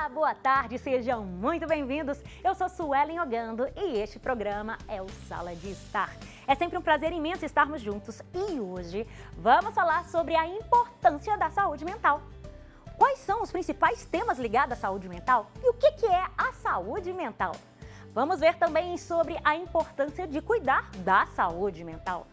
Olá, boa tarde, sejam muito bem-vindos. Eu sou Suelen Ogando e este programa é o Sala de Estar. É sempre um prazer imenso estarmos juntos e hoje vamos falar sobre a importância da saúde mental. Quais são os principais temas ligados à saúde mental e o que é a saúde mental? Vamos ver também sobre a importância de cuidar da saúde mental.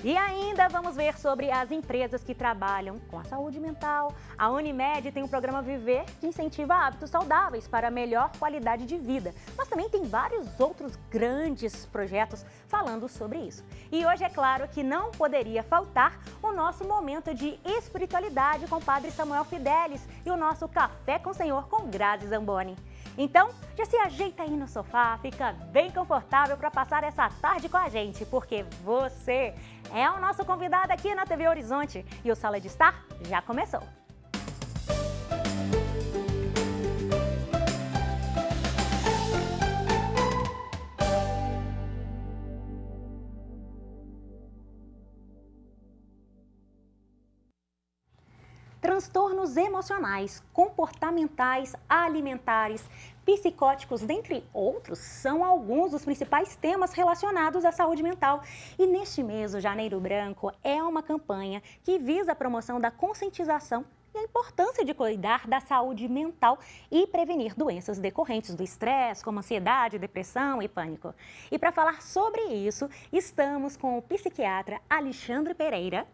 E ainda vamos ver sobre as empresas que trabalham com a saúde mental. A Unimed tem o programa Viver, que incentiva hábitos saudáveis para melhor qualidade de vida. Mas também tem vários outros grandes projetos falando sobre isso. E hoje é claro que não poderia faltar o nosso momento de espiritualidade com o Padre Samuel Fidelis e o nosso Café com o Senhor com Grazi Zamboni. Então, já se ajeita aí no sofá, fica bem confortável para passar essa tarde com a gente, porque você é o nosso convidado aqui na TV Horizonte e o Sala de Estar já começou. Transtornos emocionais, comportamentais, alimentares, psicóticos, dentre outros, são alguns dos principais temas relacionados à saúde mental. E neste mês, o Janeiro Branco é uma campanha que visa a promoção da conscientização e a importância de cuidar da saúde mental e prevenir doenças decorrentes do estresse, como ansiedade, depressão e pânico. E para falar sobre isso, estamos com o psiquiatra Alexandre Pereira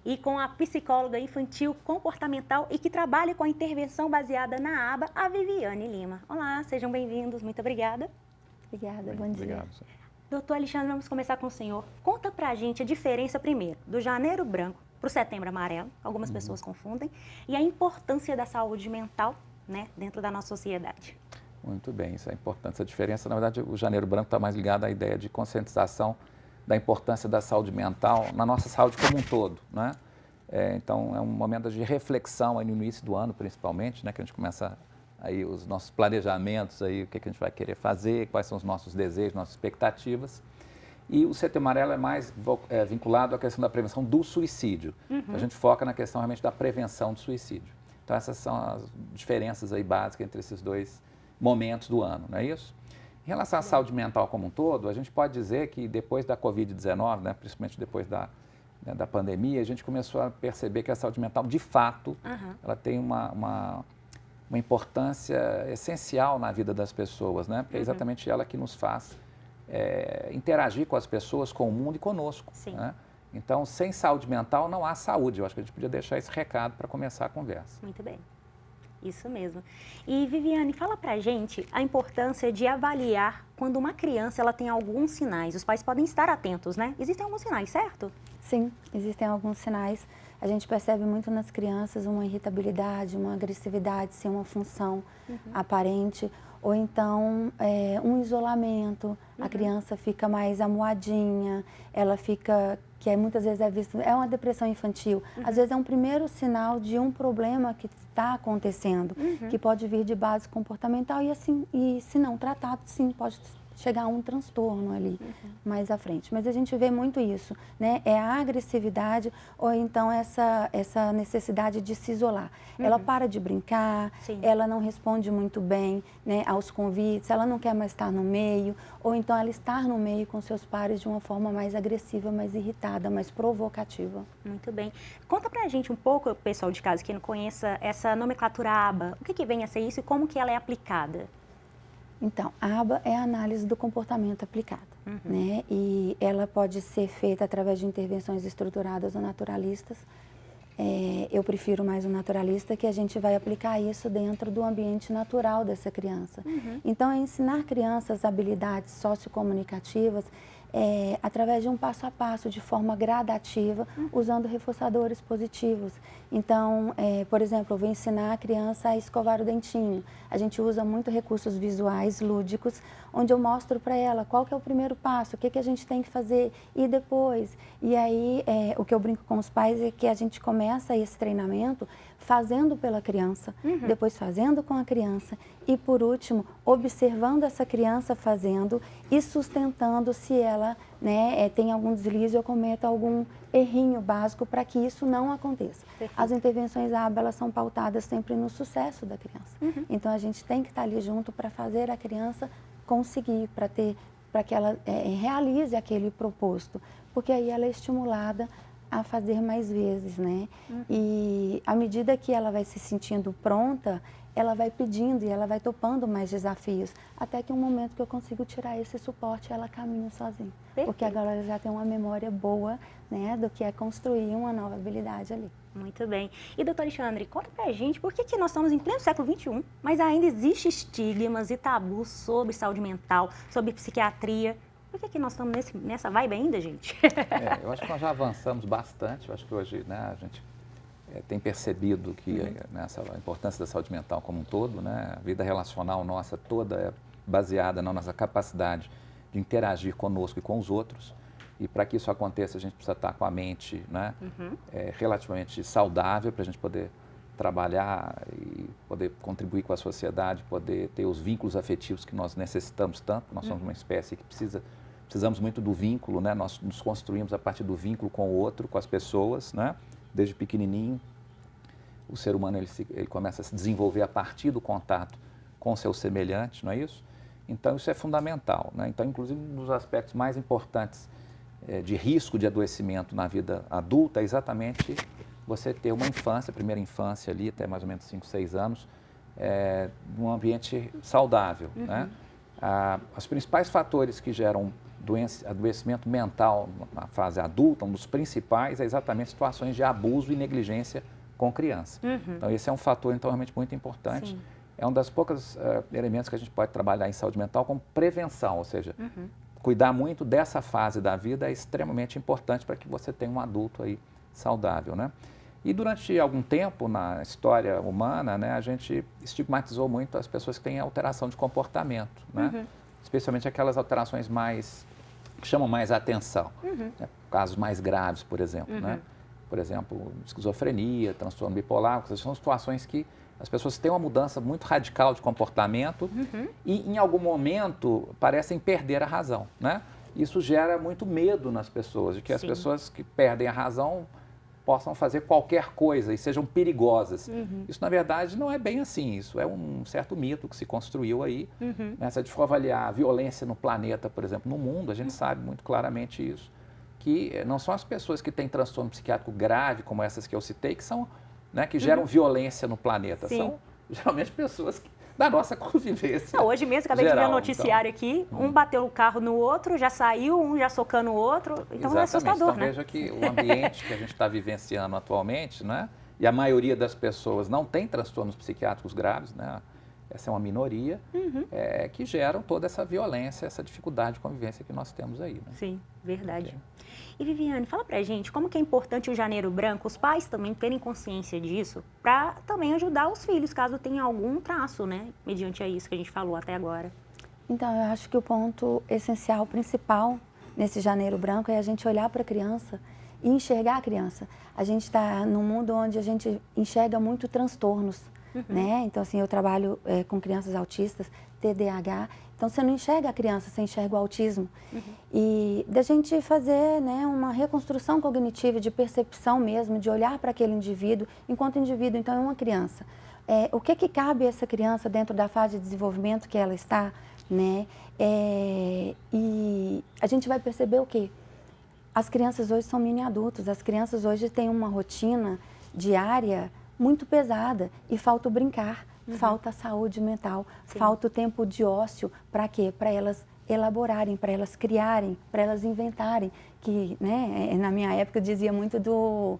e com a psicóloga infantil comportamental e que trabalha com a intervenção baseada na aba, a Viviane Lima. Olá, sejam bem-vindos, muito obrigada. Obrigada, bom dia. Obrigado. Doutor Alexandre, vamos começar com o senhor. Conta pra gente a diferença, primeiro, do Janeiro Branco para o Setembro Amarelo, algumas pessoas confundem, e a importância da saúde mental, né, dentro da nossa sociedade. Muito bem, isso é importante. A diferença, na verdade, o Janeiro Branco está mais ligado à ideia de conscientização da importância da saúde mental na nossa saúde como um todo, né? Então, é um momento de reflexão aí no início do ano, principalmente, né? Que a gente começa aí os nossos planejamentos, aí, o que a gente vai querer fazer, quais são os nossos desejos, nossas expectativas. E o Setembro Amarelo é mais vinculado à questão da prevenção do suicídio. Então, a gente foca na questão realmente da prevenção do suicídio. Então, essas são as diferenças aí básicas entre esses dois momentos do ano, não é isso? Em relação à saúde mental como um todo, a gente pode dizer que depois da Covid-19, né, principalmente depois da pandemia, a gente começou a perceber que a saúde mental, de fato, ela tem uma importância essencial na vida das pessoas, né? Porque é exatamente ela que nos faz interagir com as pessoas, com o mundo e conosco. Né? Então, sem saúde mental não há saúde. Eu acho que a gente podia deixar esse recado para começar a conversa. Muito bem. Isso mesmo. E Viviane, fala pra gente a importância de avaliar quando uma criança ela tem alguns sinais. Os pais podem estar atentos, né? Existem alguns sinais, certo? Sim, existem alguns sinais. A gente percebe muito nas crianças uma irritabilidade, uma agressividade sem uma função aparente, ou então um isolamento. A criança fica mais amuadinha, ela fica, que muitas vezes é visto, é uma depressão infantil. Às vezes é um primeiro sinal de um problema que está acontecendo, que pode vir de base comportamental e assim, e se não tratado, sim, pode chegar a um transtorno ali mais à frente. Mas a gente vê muito isso, né? É a agressividade ou então essa necessidade de se isolar. Ela para de brincar, ela não responde muito bem, né, aos convites, ela não quer mais estar no meio, ou então ela estar no meio com seus pares de uma forma mais agressiva, mais irritada, mais provocativa. Muito bem. Conta pra gente um pouco, pessoal de casa que não conheça essa nomenclatura ABA, o que vem a ser isso e como que ela é aplicada? Então, a aba é a análise do comportamento aplicado, né? E ela pode ser feita através de intervenções estruturadas ou naturalistas. Eu prefiro mais o naturalista, que a gente vai aplicar isso dentro do ambiente natural dessa criança. Então, é ensinar crianças habilidades sociocomunicativas através de um passo a passo, de forma gradativa, usando reforçadores positivos. Então, por exemplo, eu vou ensinar a criança a escovar o dentinho. A gente usa muito recursos visuais, lúdicos, onde eu mostro para ela qual que é o primeiro passo, o que a gente tem que fazer e depois. E aí, o que eu brinco com os pais é que a gente começa esse treinamento fazendo pela criança, depois fazendo com a criança e, por último, observando essa criança fazendo e sustentando se ela ela, né, tem algum deslize ou cometa algum errinho básico para que isso não aconteça. Perfeito. As intervenções ABA, elas são pautadas sempre no sucesso da criança. Então, a gente tem que estar ali junto para fazer a criança conseguir, para que ela realize aquele proposto, porque aí ela é estimulada a fazer mais vezes, né? E à medida que ela vai se sentindo pronta, ela vai pedindo e ela vai topando mais desafios, até que um momento que eu consigo tirar esse suporte, ela caminha sozinha. Perfeito. Porque agora ela já tem uma memória boa, né, do que é construir uma nova habilidade ali. Muito bem. E, doutor Alexandre, conta pra gente por que nós estamos em pleno século XXI, mas ainda existem estigmas e tabus sobre saúde mental, sobre psiquiatria. Por que nós estamos nessa vibe ainda, gente? Eu acho que nós já avançamos bastante. Eu acho que hoje, né, a gente tem percebido que a importância da saúde mental como um todo, né, a vida relacional nossa toda é baseada na nossa capacidade de interagir conosco e com os outros. E para que isso aconteça, a gente precisa estar com a mente, né, relativamente saudável para a gente poder trabalhar e poder contribuir com a sociedade, poder ter os vínculos afetivos que nós necessitamos tanto. Nós somos uma espécie que precisamos muito do vínculo, né? Nós nos construímos a partir do vínculo com o outro, com as pessoas, né? Desde pequenininho, o ser humano ele começa a se desenvolver a partir do contato com o seu semelhante, não é isso? Então, isso é fundamental, né? Então, inclusive, um dos aspectos mais importantes de risco de adoecimento na vida adulta é exatamente você ter uma infância, primeira infância ali, até mais ou menos 5, 6 anos, num ambiente saudável, né? Os principais fatores que geram adoecimento mental na fase adulta, um dos principais é exatamente situações de abuso e negligência com criança. Então, esse é um fator, então, realmente muito importante. Sim. É um dos poucos elementos que a gente pode trabalhar em saúde mental como prevenção, ou seja, cuidar muito dessa fase da vida é extremamente importante para que você tenha um adulto aí saudável, né? E durante algum tempo na história humana, né, a gente estigmatizou muito as pessoas que têm alteração de comportamento, né? Especialmente aquelas alterações que chamam mais a atenção, né? Casos mais graves, por exemplo, né? Por exemplo, esquizofrenia, transtorno bipolar, são situações que as pessoas têm uma mudança muito radical de comportamento e, em algum momento, parecem perder a razão, né? Isso gera muito medo nas pessoas, de que as pessoas que perdem a razão possam fazer qualquer coisa e sejam perigosas. Isso, na verdade, não é bem assim. Isso é um certo mito que se construiu aí. Né? Se a gente for avaliar a violência no planeta, por exemplo, no mundo, a gente sabe muito claramente isso, que não são as pessoas que têm transtorno psiquiátrico grave, como essas que eu citei, que são, né, que geram violência no planeta. Sim. São geralmente pessoas da nossa convivência. Não, hoje mesmo, acabei de ver um noticiário então, aqui, um bateu o carro no outro, já saiu, um já socando o outro, então é assustador, então, né? Veja que o ambiente que a gente está vivenciando atualmente, né, e a maioria das pessoas não tem transtornos psiquiátricos graves, né, essa é uma minoria, que geram toda essa violência, essa dificuldade de convivência que nós temos aí. Né? Sim, verdade. E Viviane, fala pra gente, como que é importante o Janeiro Branco, os pais também terem consciência disso, para também ajudar os filhos, caso tenha algum traço, né, mediante a isso que a gente falou até agora. Então, eu acho que o ponto essencial, principal nesse Janeiro Branco é a gente olhar para a criança e enxergar a criança. A gente está num mundo onde a gente enxerga muito transtornos, né? Então, assim, eu trabalho com crianças autistas, TDAH, então você não enxerga a criança, você enxerga o autismo. E da gente fazer, né, uma reconstrução cognitiva, de percepção mesmo, de olhar para aquele indivíduo enquanto indivíduo, então é uma criança. O que cabe a essa criança dentro da fase de desenvolvimento que ela está, né? E a gente vai perceber o quê? As crianças hoje são mini adultos, as crianças hoje têm uma rotina diária muito pesada e falta o brincar, falta a saúde mental, falta o tempo de ócio. Para quê? Para elas elaborarem, para elas criarem, para elas inventarem. Que, né, na minha época eu dizia muito do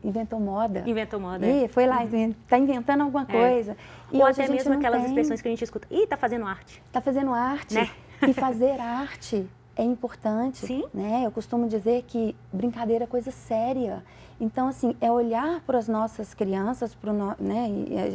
inventou moda. Inventou moda. E foi lá, está inventando alguma coisa. E ou hoje até mesmo aquelas expressões que a gente escuta. Ih, tá fazendo arte. Está fazendo arte. Né? E fazer arte é importante. Sim. Né? Eu costumo dizer que brincadeira é coisa séria. Então, assim, é olhar para as nossas crianças, né?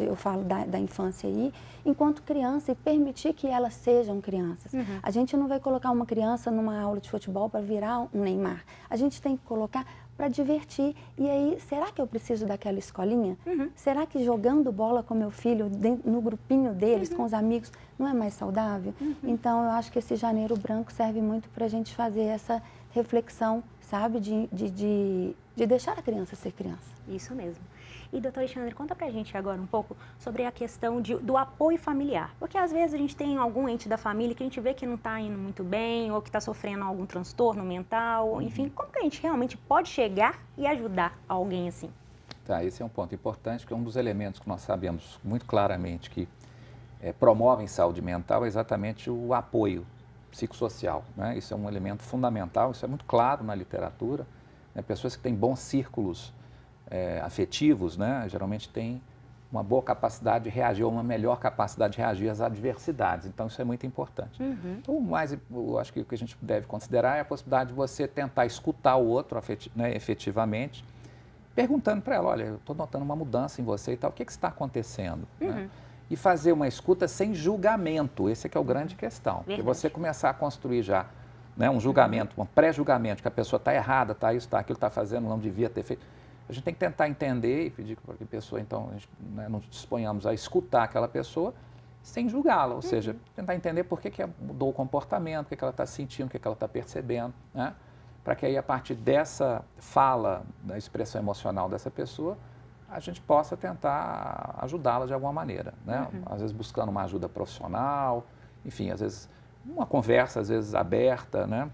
Eu falo da infância aí, enquanto criança e permitir que elas sejam crianças. A gente não vai colocar uma criança numa aula de futebol para virar um Neymar. A gente tem que colocar para divertir. E aí, será que eu preciso daquela escolinha? Será que jogando bola com meu filho no grupinho deles, com os amigos, não é mais saudável? Então, eu acho que esse Janeiro Branco serve muito para a gente fazer essa reflexão, sabe? De deixar a criança ser criança. Isso mesmo. E, doutor Alexandre, conta pra gente agora um pouco sobre a questão do apoio familiar. Porque às vezes a gente tem algum ente da família que a gente vê que não está indo muito bem ou que está sofrendo algum transtorno mental, enfim, como que a gente realmente pode chegar e ajudar alguém assim? Tá, esse é um ponto importante, porque um dos elementos que nós sabemos muito claramente que promovem saúde mental é exatamente o apoio psicossocial, né? Isso é um elemento fundamental, isso é muito claro na literatura, né? Pessoas que têm bons círculos afetivos, né, geralmente têm uma boa capacidade de reagir, ou uma melhor capacidade de reagir às adversidades. Então, isso é muito importante. O mais, eu acho que o que a gente deve considerar é a possibilidade de você tentar escutar o outro efetivamente, perguntando para ela, olha, eu estou notando uma mudança em você e tal, o que está acontecendo? Né? E fazer uma escuta sem julgamento, esse é que é o grande questão. Porque você começar a construir já, né, um julgamento, um pré-julgamento, que a pessoa está errada, está isso, está aquilo, está fazendo, não devia ter feito. A gente tem que tentar entender e pedir para que a pessoa, então, a gente, né, nos disponhamos a escutar aquela pessoa sem julgá-la, ou seja, tentar entender por que mudou o comportamento, o que ela está sentindo, o que ela está percebendo, né? Para que aí, a partir dessa fala, da expressão emocional dessa pessoa, a gente possa tentar ajudá-la de alguma maneira, né? Às vezes buscando uma ajuda profissional, enfim, às vezes uma conversa, às vezes aberta, né?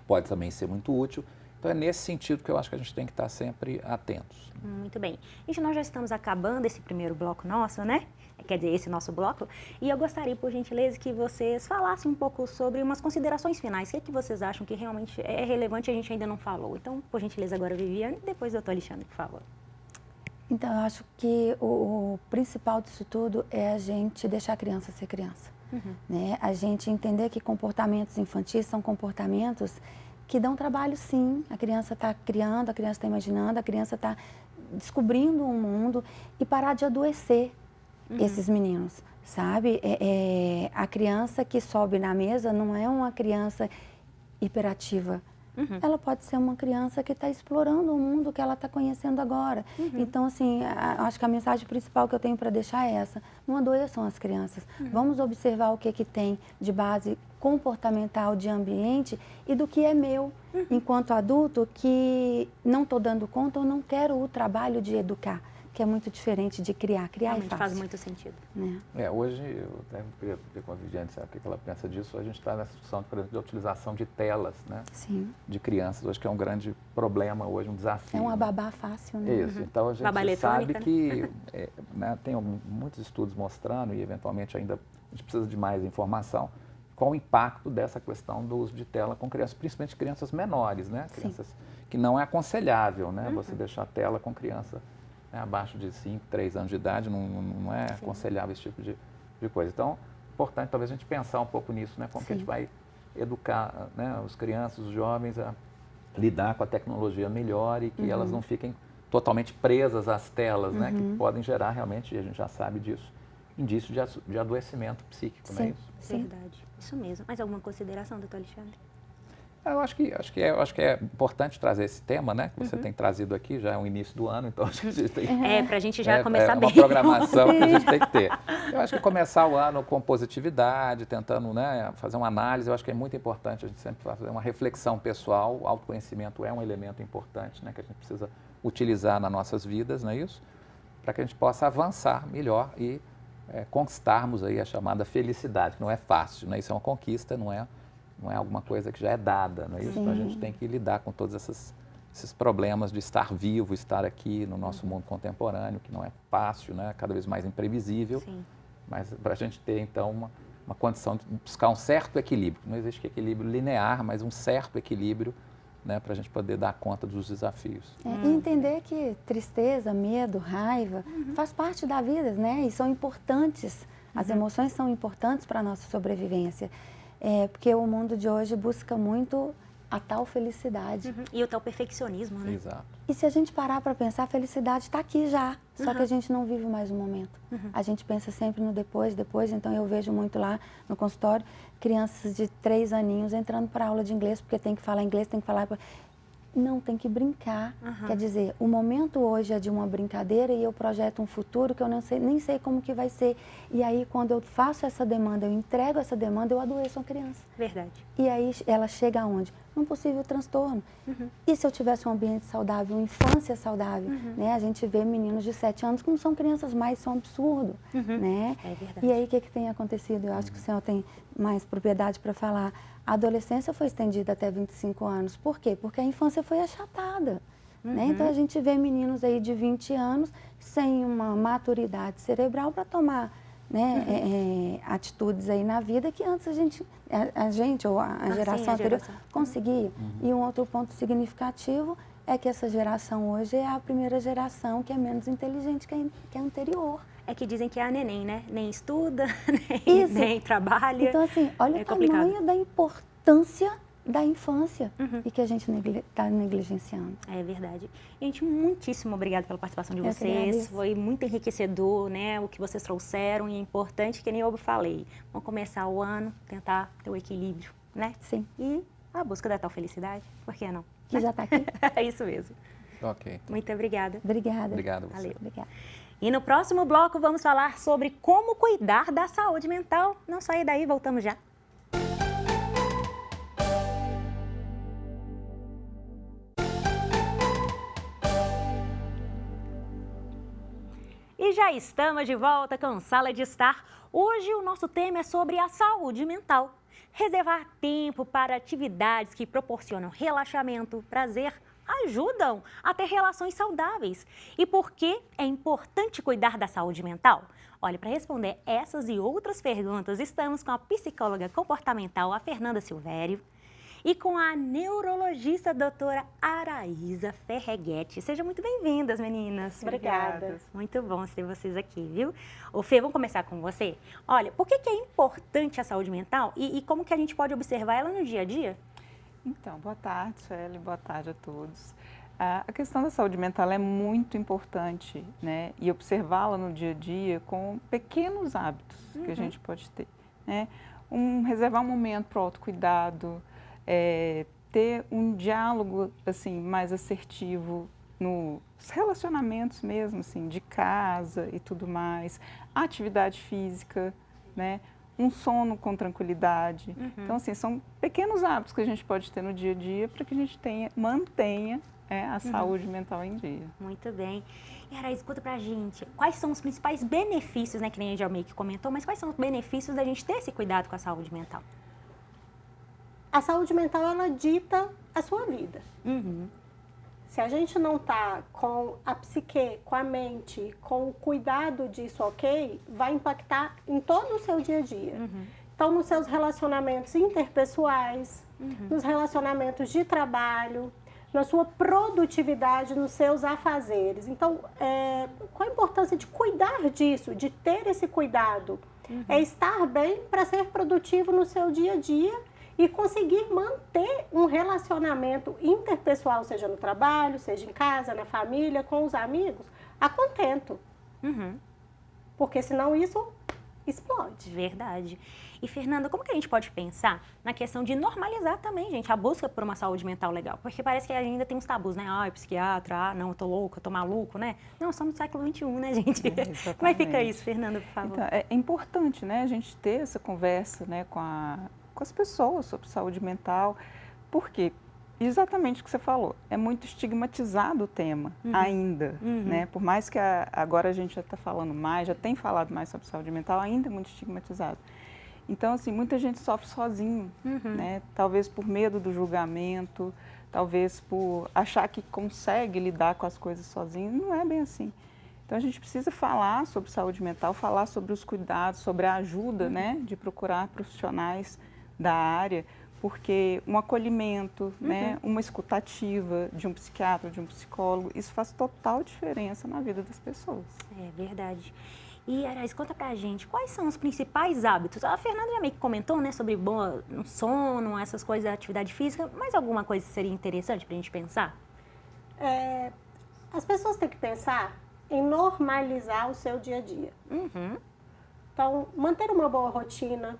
Pode também ser muito útil. Então, é nesse sentido que eu acho que a gente tem que estar sempre atentos. Muito bem. Gente, nós já estamos acabando esse primeiro bloco nosso, né? Quer dizer, esse nosso bloco. E eu gostaria, por gentileza, que vocês falassem um pouco sobre umas considerações finais. O que vocês acham que realmente é relevante e a gente ainda não falou? Então, por gentileza, agora Viviane e depois doutor Alexandre, por favor. Então, eu acho que o principal disso tudo é a gente deixar a criança ser criança. Né? A gente entender que comportamentos infantis são comportamentos que dão trabalho, sim. A criança está criando, a criança está imaginando, a criança está descobrindo um mundo, e parar de adoecer esses meninos, sabe? A criança que sobe na mesa não é uma criança hiperativa. Ela pode ser uma criança que está explorando o mundo que ela está conhecendo agora. Então, assim, acho que a mensagem principal que eu tenho para deixar é essa: não adoeçam as crianças. Vamos observar o que tem de base comportamental, de ambiente e do que é meu, enquanto adulto, que não estou dando conta ou não quero o trabalho de educar, que é muito diferente de criar. Criar é fácil. Faz muito sentido. Né? Hoje, eu até queria ver com a Viviane, sabe o que ela pensa disso. A gente está nessa discussão, por exemplo, de utilização de telas, né? Sim. De crianças. Acho que é um grande problema hoje, um desafio. É uma babá fácil, né? Isso. Então, a gente sabe que né, tem muitos estudos mostrando, e eventualmente ainda a gente precisa de mais informação, qual o impacto dessa questão do uso de tela com crianças, principalmente crianças menores, né? Crianças que não é aconselhável, né? Você deixar a tela com criança, né, abaixo de 5, 3 anos de idade, não é aconselhável esse tipo de coisa. Então, é importante talvez a gente pensar um pouco nisso, né? Como que a gente vai educar, né, os crianças, os jovens a lidar com a tecnologia melhor e que elas não fiquem totalmente presas às telas, né? Que podem gerar realmente, e a gente já sabe disso, indício de adoecimento psíquico, não é isso? Verdade. Isso mesmo. Mais alguma consideração, doutor Alexandre? Eu acho que é importante trazer esse tema, né? Que você tem trazido aqui, já é o início do ano, então a gente tem... para a gente já começar bem. É uma programação que a gente tem que ter. Eu acho que começar o ano com positividade, tentando, né, fazer uma análise, eu acho que é muito importante a gente sempre fazer uma reflexão pessoal. O autoconhecimento é um elemento importante, né? Que a gente precisa utilizar nas nossas vidas, não é isso? Para que a gente possa avançar melhor e conquistarmos aí a chamada felicidade, que não é fácil, né? Isso é uma conquista, não é alguma coisa que já é dada, não é isso? Então a gente tem que lidar com todos esses problemas de estar vivo, estar aqui no nosso mundo contemporâneo, que não é fácil, né? Cada vez mais imprevisível, mas para a gente ter então uma condição de buscar um certo equilíbrio. Não existe equilíbrio linear, mas um certo equilíbrio, né, para a gente poder dar conta dos desafios. E entender que tristeza, medo, raiva faz parte da vida, né? E são importantes. As emoções são importantes para a nossa sobrevivência. Porque o mundo de hoje busca muito a tal felicidade. E o tal perfeccionismo, né? Exato. E se a gente parar para pensar, a felicidade está aqui já, só que a gente não vive mais o momento. A gente pensa sempre no depois, então eu vejo muito lá no consultório, crianças de 3 aninhos entrando para aula de inglês, porque tem que falar inglês, tem que falar... Não, tem que brincar. Aham. Quer dizer, o momento hoje é de uma brincadeira e eu projeto um futuro que eu não sei, nem sei como que vai ser. E aí, quando eu faço essa demanda, eu entrego essa demanda, eu adoeço a criança. Verdade. E aí, ela chega aonde? Num possível transtorno. E se eu tivesse um ambiente saudável, uma infância saudável, né? A gente vê meninos de 7 anos que não são crianças mais, são absurdo, né? É verdade. E aí, o que tem acontecido? Eu acho que o senhor tem mais propriedade para falar. A adolescência foi estendida até 25 anos. Por quê? Porque a infância foi achatada. Né? Então, a gente vê meninos aí de 20 anos sem uma maturidade cerebral para tomar, né, atitudes aí na vida que antes a gente ou a geração anterior conseguia. E um outro ponto significativo é que essa geração hoje é a primeira geração que é menos inteligente que a anterior. É que dizem que é a neném, né? Nem estuda, Isso. nem trabalha. Então, assim, olha o tamanho da importância da infância e que a gente está negligenciando. É verdade. Gente, muitíssimo obrigada pela participação de Eu que vocês. agradeço. Foi muito enriquecedor, né? O que vocês trouxeram e é importante, que nem eu falei. Vamos começar o ano, tentar ter o equilíbrio, né? Sim. E a busca da tal felicidade, por que não? Que já está aqui. É isso mesmo. Ok. Muito obrigada. Obrigada. Obrigado a você. Valeu. Obrigada. E no próximo bloco vamos falar sobre como cuidar da saúde mental. Não saia daí, voltamos já. E já estamos de volta com Sala de Estar. Hoje o nosso tema é sobre a saúde mental. Reservar tempo para atividades que proporcionam relaxamento, prazer, ajudam a ter relações saudáveis. E por que é importante cuidar da saúde mental? Olha, para responder essas e outras perguntas, estamos com a psicóloga comportamental, a Fernanda Silvério, e com a neurologista doutora Araísa Ferreguete. Sejam muito bem-vindas, meninas. Obrigada. Muito bom ter vocês aqui, viu? Ô Fê, vamos começar com você? Olha, por que é importante a saúde mental e como que a gente pode observar ela no dia a dia? Então, boa tarde, Sueli, boa tarde a todos. A questão da saúde mental é muito importante, né? E observá-la no dia a dia com pequenos hábitos que a gente pode ter, né? Reservar um momento para o autocuidado, ter um diálogo assim mais assertivo nos relacionamentos mesmo, assim, de casa e tudo mais, atividade física, né? Um sono com tranquilidade. Então, assim, são pequenos hábitos que a gente pode ter no dia a dia para que a gente mantenha a saúde mental em dia. Muito bem. E Araísa, conta pra gente, quais são os principais benefícios, né, que nem a Jalmeik comentou, mas quais são os benefícios da gente ter esse cuidado com a saúde mental? A saúde mental, ela dita a sua vida. Se a gente não está com a psique, com a mente, com o cuidado disso, ok, vai impactar em todo o seu dia a dia. Então, nos seus relacionamentos interpessoais, nos relacionamentos de trabalho, na sua produtividade, nos seus afazeres. Então, qual a importância de cuidar disso, de ter esse cuidado? É estar bem para ser produtivo no seu dia a dia e conseguir manter um relacionamento interpessoal, seja no trabalho, seja em casa, na família, com os amigos, a contento. Porque senão isso explode. Verdade. E Fernanda, como que a gente pode pensar na questão de normalizar também, gente, a busca por uma saúde mental legal? Porque parece que ainda tem uns tabus, né? Ah, psiquiatra, não, eu tô louca, eu tô maluco, né? Não, somos no século XXI, né, gente? Como é que fica isso, Fernanda, por favor? Então, é importante, né, a gente ter essa conversa, né, com as pessoas sobre saúde mental, porque exatamente o que você falou, é muito estigmatizado o tema ainda, né? Por mais que agora a gente já está falando mais, já tem falado mais sobre saúde mental, ainda é muito estigmatizado. Então, assim, muita gente sofre sozinho, né? Talvez por medo do julgamento, talvez por achar que consegue lidar com as coisas sozinho, não é bem assim. Então, a gente precisa falar sobre saúde mental, falar sobre os cuidados, sobre a ajuda, né? De procurar profissionais da área, porque um acolhimento, né, uma escutativa de um psiquiatra, de um psicólogo, isso faz total diferença na vida das pessoas. É verdade. E, Araísa, conta pra gente, quais são os principais hábitos? A Fernanda já meio que comentou, né, sobre bom sono, essas coisas da atividade física, mas alguma coisa seria interessante pra gente pensar? As pessoas têm que pensar em normalizar o seu dia a dia. Então, manter uma boa rotina,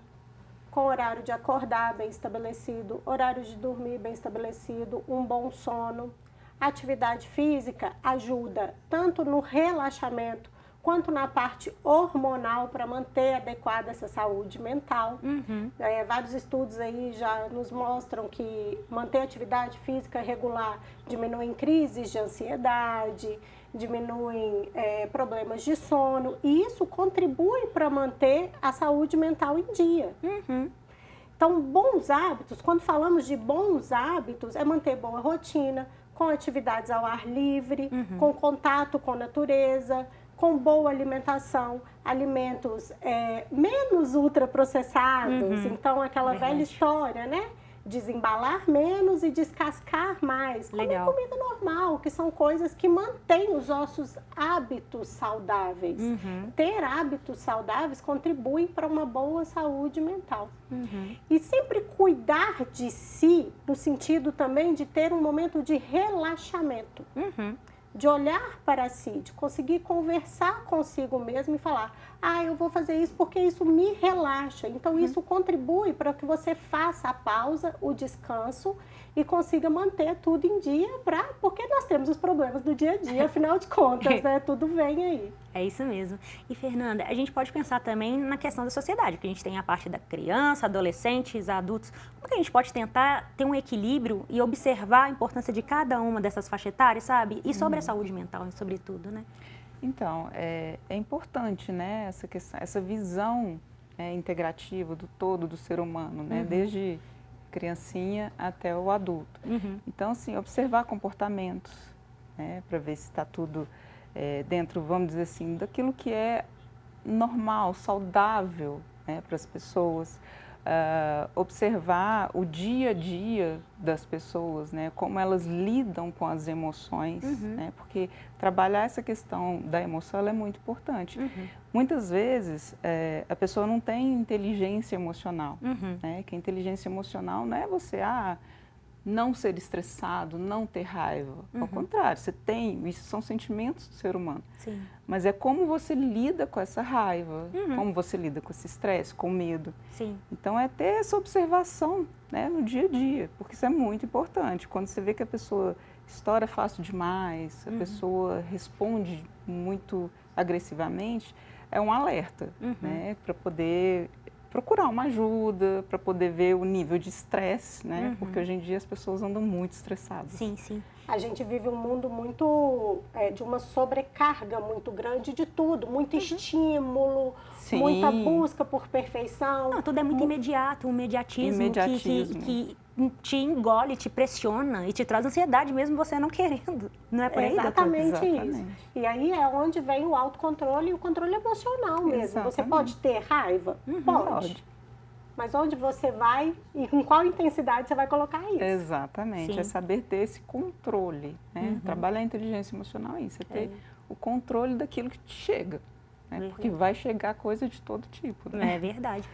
com horário de acordar bem estabelecido, horário de dormir bem estabelecido, um bom sono. A atividade física ajuda tanto no relaxamento quanto na parte hormonal para manter adequada essa saúde mental. Vários estudos aí já nos mostram que manter atividade física regular diminui crises de ansiedade, diminui problemas de sono, e isso contribui para manter a saúde mental em dia. Então, bons hábitos, quando falamos de bons hábitos, é manter boa rotina, com atividades ao ar livre, com contato com a natureza, com boa alimentação, alimentos menos ultraprocessados. Então, aquela velha história, né? Desembalar menos e descascar mais. Comer comida normal, que são coisas que mantêm os nossos hábitos saudáveis. Ter hábitos saudáveis contribui para uma boa saúde mental. E sempre cuidar de si, no sentido também de ter um momento de relaxamento. De olhar para si, de conseguir conversar consigo mesmo e falar, eu vou fazer isso porque isso me relaxa. Então, isso contribui para que você faça a pausa, o descanso e consiga manter tudo em dia, porque nós temos os problemas do dia a dia, afinal de contas, né? Tudo vem aí. É isso mesmo. E, Fernanda, a gente pode pensar também na questão da sociedade, porque a gente tem a parte da criança, adolescentes, adultos. Como que a gente pode tentar ter um equilíbrio e observar a importância de cada uma dessas faixas etárias, sabe? E sobre a saúde mental, sobretudo, né? Então, é importante, né, essa questão, essa visão integrativa do todo do ser humano, né? Desde criancinha até o adulto. Então, assim, observar comportamentos, né, para ver se está tudo dentro, vamos dizer assim, daquilo que é normal, saudável, né, para as pessoas. Observar o dia a dia das pessoas, né, como elas lidam com as emoções, né, porque trabalhar essa questão da emoção ela é muito importante. Muitas vezes a pessoa não tem inteligência emocional, né, que a inteligência emocional não é você não ser estressado, não ter raiva. Ao contrário, você tem, isso são sentimentos do ser humano. Sim. Mas é como você lida com essa raiva, como você lida com esse estresse, com o medo. Sim. Então, é ter essa observação, né, no dia a dia, porque isso é muito importante. Quando você vê que a pessoa estoura fácil demais, a pessoa responde muito agressivamente, é um alerta, né, para poder procurar uma ajuda, para poder ver o nível de estresse, né? Porque hoje em dia as pessoas andam muito estressadas. Sim, sim. A gente vive um mundo muito de uma sobrecarga muito grande de tudo, muito estímulo, muita busca por perfeição. Não, tudo é muito imediato, um imediatismo. Que te engole, te pressiona e te traz ansiedade mesmo você não querendo. Não é por aí, Exatamente isso. E aí é onde vem o autocontrole e o controle emocional mesmo. Exatamente. Você pode ter raiva? Pode. Mas onde você vai e com qual intensidade você vai colocar isso? Exatamente. Sim. É saber ter esse controle, né? Trabalhar a inteligência emocional é isso, é ter o controle daquilo que te chega. Né? Porque vai chegar coisa de todo tipo. Né? É verdade.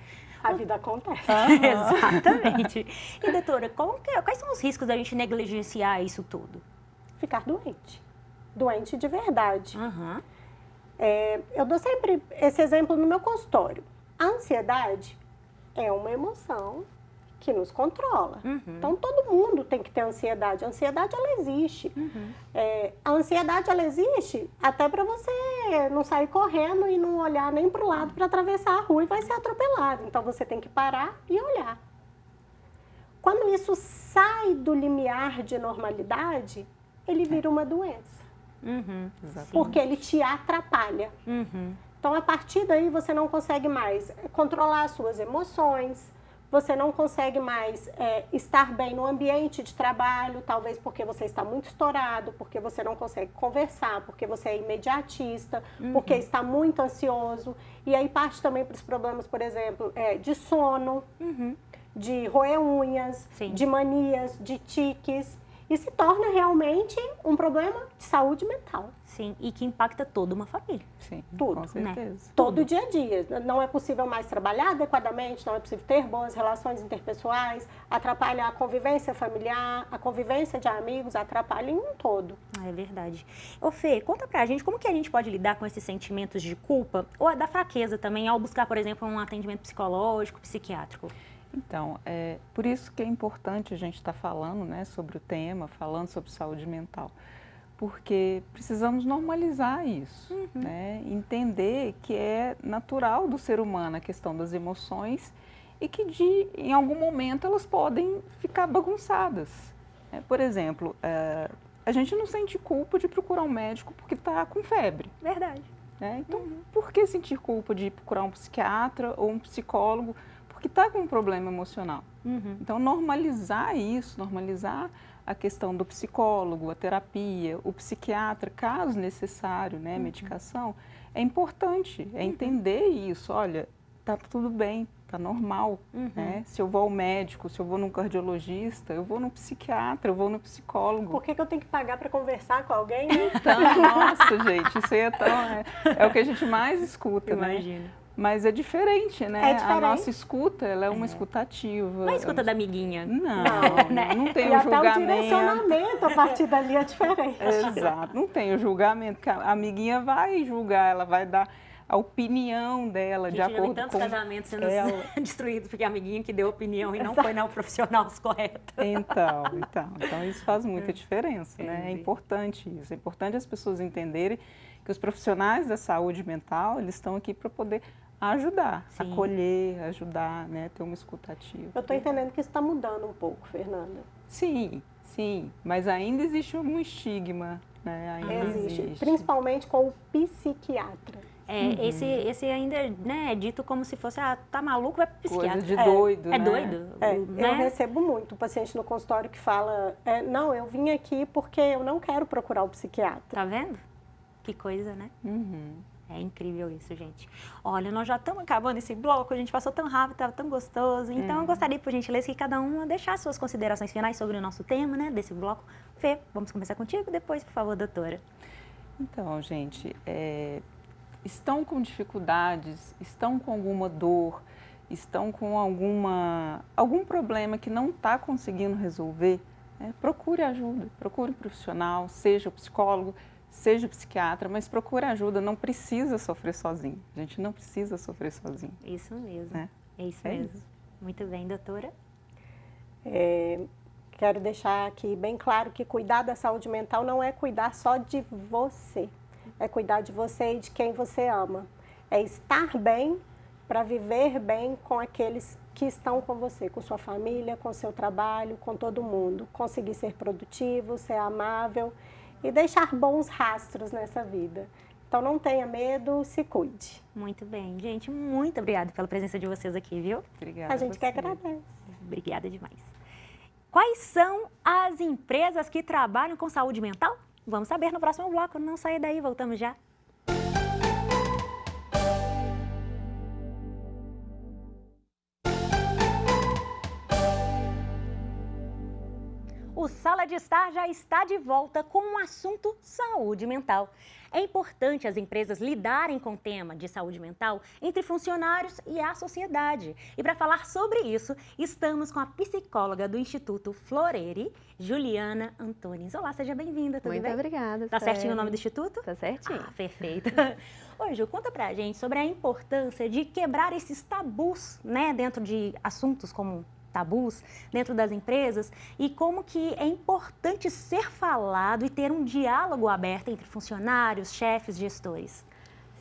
A vida acontece. Exatamente. E, doutora, quais são os riscos da gente negligenciar isso tudo? Ficar doente. Doente de verdade. Eu dou sempre esse exemplo no meu consultório. A ansiedade é uma emoção que nos controla. Então, todo mundo tem que ter ansiedade. A ansiedade, ela existe. A ansiedade, ela existe até para você não sair correndo e não olhar nem para o lado para atravessar a rua e vai ser atropelado. Então, você tem que parar e olhar. Quando isso sai do limiar de normalidade, ele vira uma doença. Porque ele te atrapalha. Então, a partir daí, você não consegue mais controlar as suas emoções, você não consegue mais estar bem no ambiente de trabalho, talvez porque você está muito estourado, porque você não consegue conversar, porque você é imediatista, porque está muito ansioso. E aí parte também para os problemas, por exemplo, de sono, de roer unhas, de manias, de tiques. e se torna realmente um problema de saúde mental. Sim, e que impacta toda uma família. Sim, Tudo, com certeza. Todo dia a dia. Não é possível mais trabalhar adequadamente, não é possível ter boas relações interpessoais, atrapalha a convivência familiar, a convivência de amigos, atrapalha em um todo. É verdade. Ô Fê, conta pra gente como que a gente pode lidar com esses sentimentos de culpa ou da fraqueza também ao buscar, por exemplo, um atendimento psicológico, psiquiátrico? Então, por isso que é importante a gente estar falando, né, sobre o tema, falando sobre saúde mental. Porque precisamos normalizar isso, né? Entender que é natural do ser humano a questão das emoções e que em algum momento elas podem ficar bagunçadas. Por exemplo, a gente não sente culpa de procurar um médico porque está com febre. Verdade. Né? Então, por que sentir culpa de procurar um psiquiatra ou um psicólogo porque está com um problema emocional? Então, normalizar isso, normalizar a questão do psicólogo, a terapia, o psiquiatra, caso necessário, né, medicação, é importante, é entender isso. Olha, tá tudo bem, tá normal, né? Se eu vou ao médico, se eu vou num cardiologista, eu vou no psiquiatra, eu vou no psicólogo. Por que eu tenho que pagar para conversar com alguém, né? Então, nossa, gente, isso aí é o que a gente mais escuta, Imagina. né? Mas é diferente, né? É diferente. A nossa escuta, ela é uma escutativa. Não é escuta da amiguinha. Não tem E o até o julgamento. direcionamento a partir dali é diferente. Exato, não tem o julgamento, que a amiguinha vai julgar, ela vai dar a opinião dela de Já vi acordo tantos com casamentos sendo ela. destruídos porque a amiguinha que deu opinião e não foi na profissional correta. Então isso faz muita diferença, né? É Entendi. importante isso, é importante as pessoas entenderem que os profissionais da saúde mental, eles estão aqui para poder ajudar, Sim. acolher, ajudar, né? Ter uma escutativa. Eu estou entendendo que isso está mudando um pouco, Fernanda. Sim, mas ainda existe algum estigma, né? Ainda existe. Principalmente com o psiquiatra. Esse ainda, né, é dito como se fosse, tá maluco, vai pro psiquiatra. Coisa de doido, É né? doido, né? Eu recebo muito paciente no consultório que fala, não, eu vim aqui porque eu não quero procurar o psiquiatra. Tá vendo? Que coisa, né? É incrível isso, gente. Olha, nós já estamos acabando esse bloco, a gente passou tão rápido, estava tão gostoso. Então, eu gostaria, por gentileza, que cada uma deixasse suas considerações finais sobre o nosso tema, né, desse bloco. Fê, vamos começar contigo, depois, por favor, doutora. Então, gente, estão com dificuldades, estão com alguma dor, estão com algum problema que não está conseguindo resolver, procure ajuda, procure um profissional, seja o psicólogo, seja o psiquiatra, mas procure ajuda, não precisa sofrer sozinho. A gente não precisa sofrer sozinho. Isso mesmo, Né? é isso mesmo. Muito bem, doutora. Quero deixar aqui bem claro que cuidar da saúde mental não é cuidar só de você, é cuidar de você e de quem você ama. É estar bem para viver bem com aqueles que estão com você, com sua família, com seu trabalho, com todo mundo. Conseguir ser produtivo, ser amável e deixar bons rastros nessa vida. Então não tenha medo, se cuide. Muito bem, gente, muito obrigada pela presença de vocês aqui, viu? Obrigada. A gente que agradece. Obrigada demais. Quais são as empresas que trabalham com saúde mental? Vamos saber no próximo bloco. Não saia daí, voltamos já. O Sala de Estar já está de volta com o assunto saúde mental. É importante as empresas lidarem com o tema de saúde mental entre funcionários e a sociedade. E para falar sobre isso, estamos com a psicóloga do Instituto Floreri, Juliana Antunes. Olá, seja bem-vinda, tudo bem? Muito obrigada. Tá certinho o nome do instituto? Tá certinho. Ah, perfeito. Oi, Ju, conta pra gente sobre a importância de quebrar esses tabus, né, dentro de assuntos como tabus dentro das empresas e como que é importante ser falado e ter um diálogo aberto entre funcionários, chefes, gestores.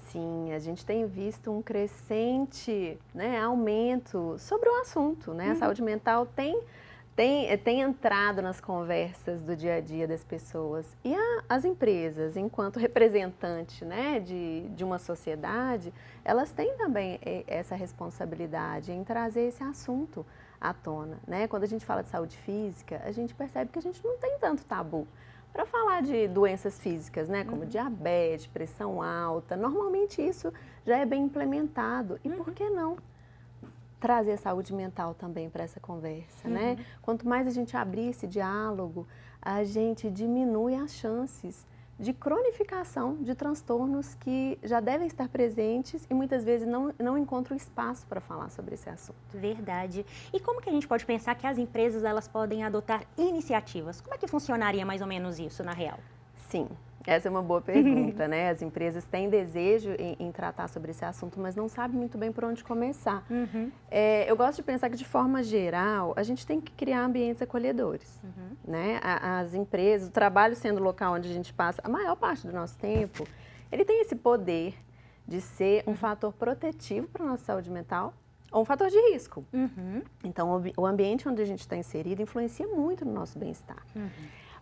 Sim, a gente tem visto um crescente, né, aumento sobre o assunto, né? A saúde mental tem entrado nas conversas do dia a dia das pessoas. E as empresas, enquanto representante, né, de uma sociedade, elas têm também essa responsabilidade em trazer esse assunto à tona, né? Quando a gente fala de saúde física, a gente percebe que a gente não tem tanto tabu para falar de doenças físicas, né? Como diabetes, pressão alta. Normalmente isso já é bem implementado. E por que não trazer saúde mental também para essa conversa, né? Quanto mais a gente abrir esse diálogo, a gente diminui as chances de cronificação de transtornos que já devem estar presentes e muitas vezes não encontram espaço para falar sobre esse assunto. Verdade. E como que a gente pode pensar que as empresas elas podem adotar iniciativas? Como é que funcionaria mais ou menos isso na real? Sim, essa é uma boa pergunta, né? As empresas têm desejo em tratar sobre esse assunto, mas não sabem muito bem por onde começar. Eu gosto de pensar que, de forma geral, a gente tem que criar ambientes acolhedores, né? As empresas, o trabalho sendo o local onde a gente passa a maior parte do nosso tempo, ele tem esse poder de ser um fator protetivo para a nossa saúde mental ou um fator de risco. Então, o ambiente onde a gente está inserido influencia muito no nosso bem-estar.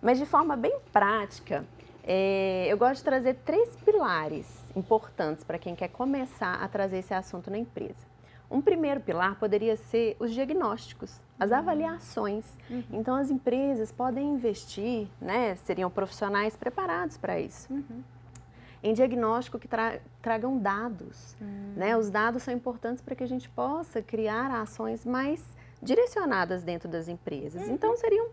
Mas, de forma bem prática, eu gosto de trazer 3 pilares importantes para quem quer começar a trazer esse assunto na empresa. Um primeiro pilar poderia ser os diagnósticos, as avaliações. Então, as empresas podem investir, né, seriam profissionais preparados para isso, em diagnóstico que tragam dados. Né? Os dados são importantes para que a gente possa criar ações mais direcionadas dentro das empresas. Então, seriam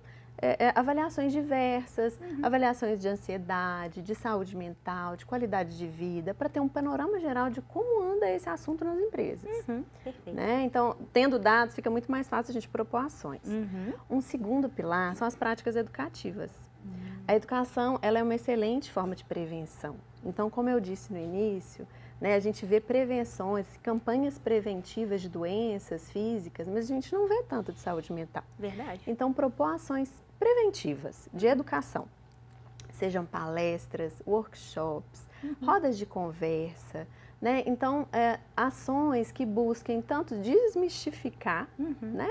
avaliações diversas, avaliações de ansiedade, de saúde mental, de qualidade de vida, para ter um panorama geral de como anda esse assunto nas empresas. Perfeito. Né? Então, tendo dados, fica muito mais fácil a gente propor ações. Um segundo pilar são as práticas educativas. A educação ela é uma excelente forma de prevenção. Então, como eu disse no início, né, a gente vê prevenções, campanhas preventivas de doenças físicas, mas a gente não vê tanto de saúde mental. Verdade. Então, propor ações preventivas de educação, sejam palestras, workshops, rodas de conversa, né? Então, ações que busquem tanto desmistificar né,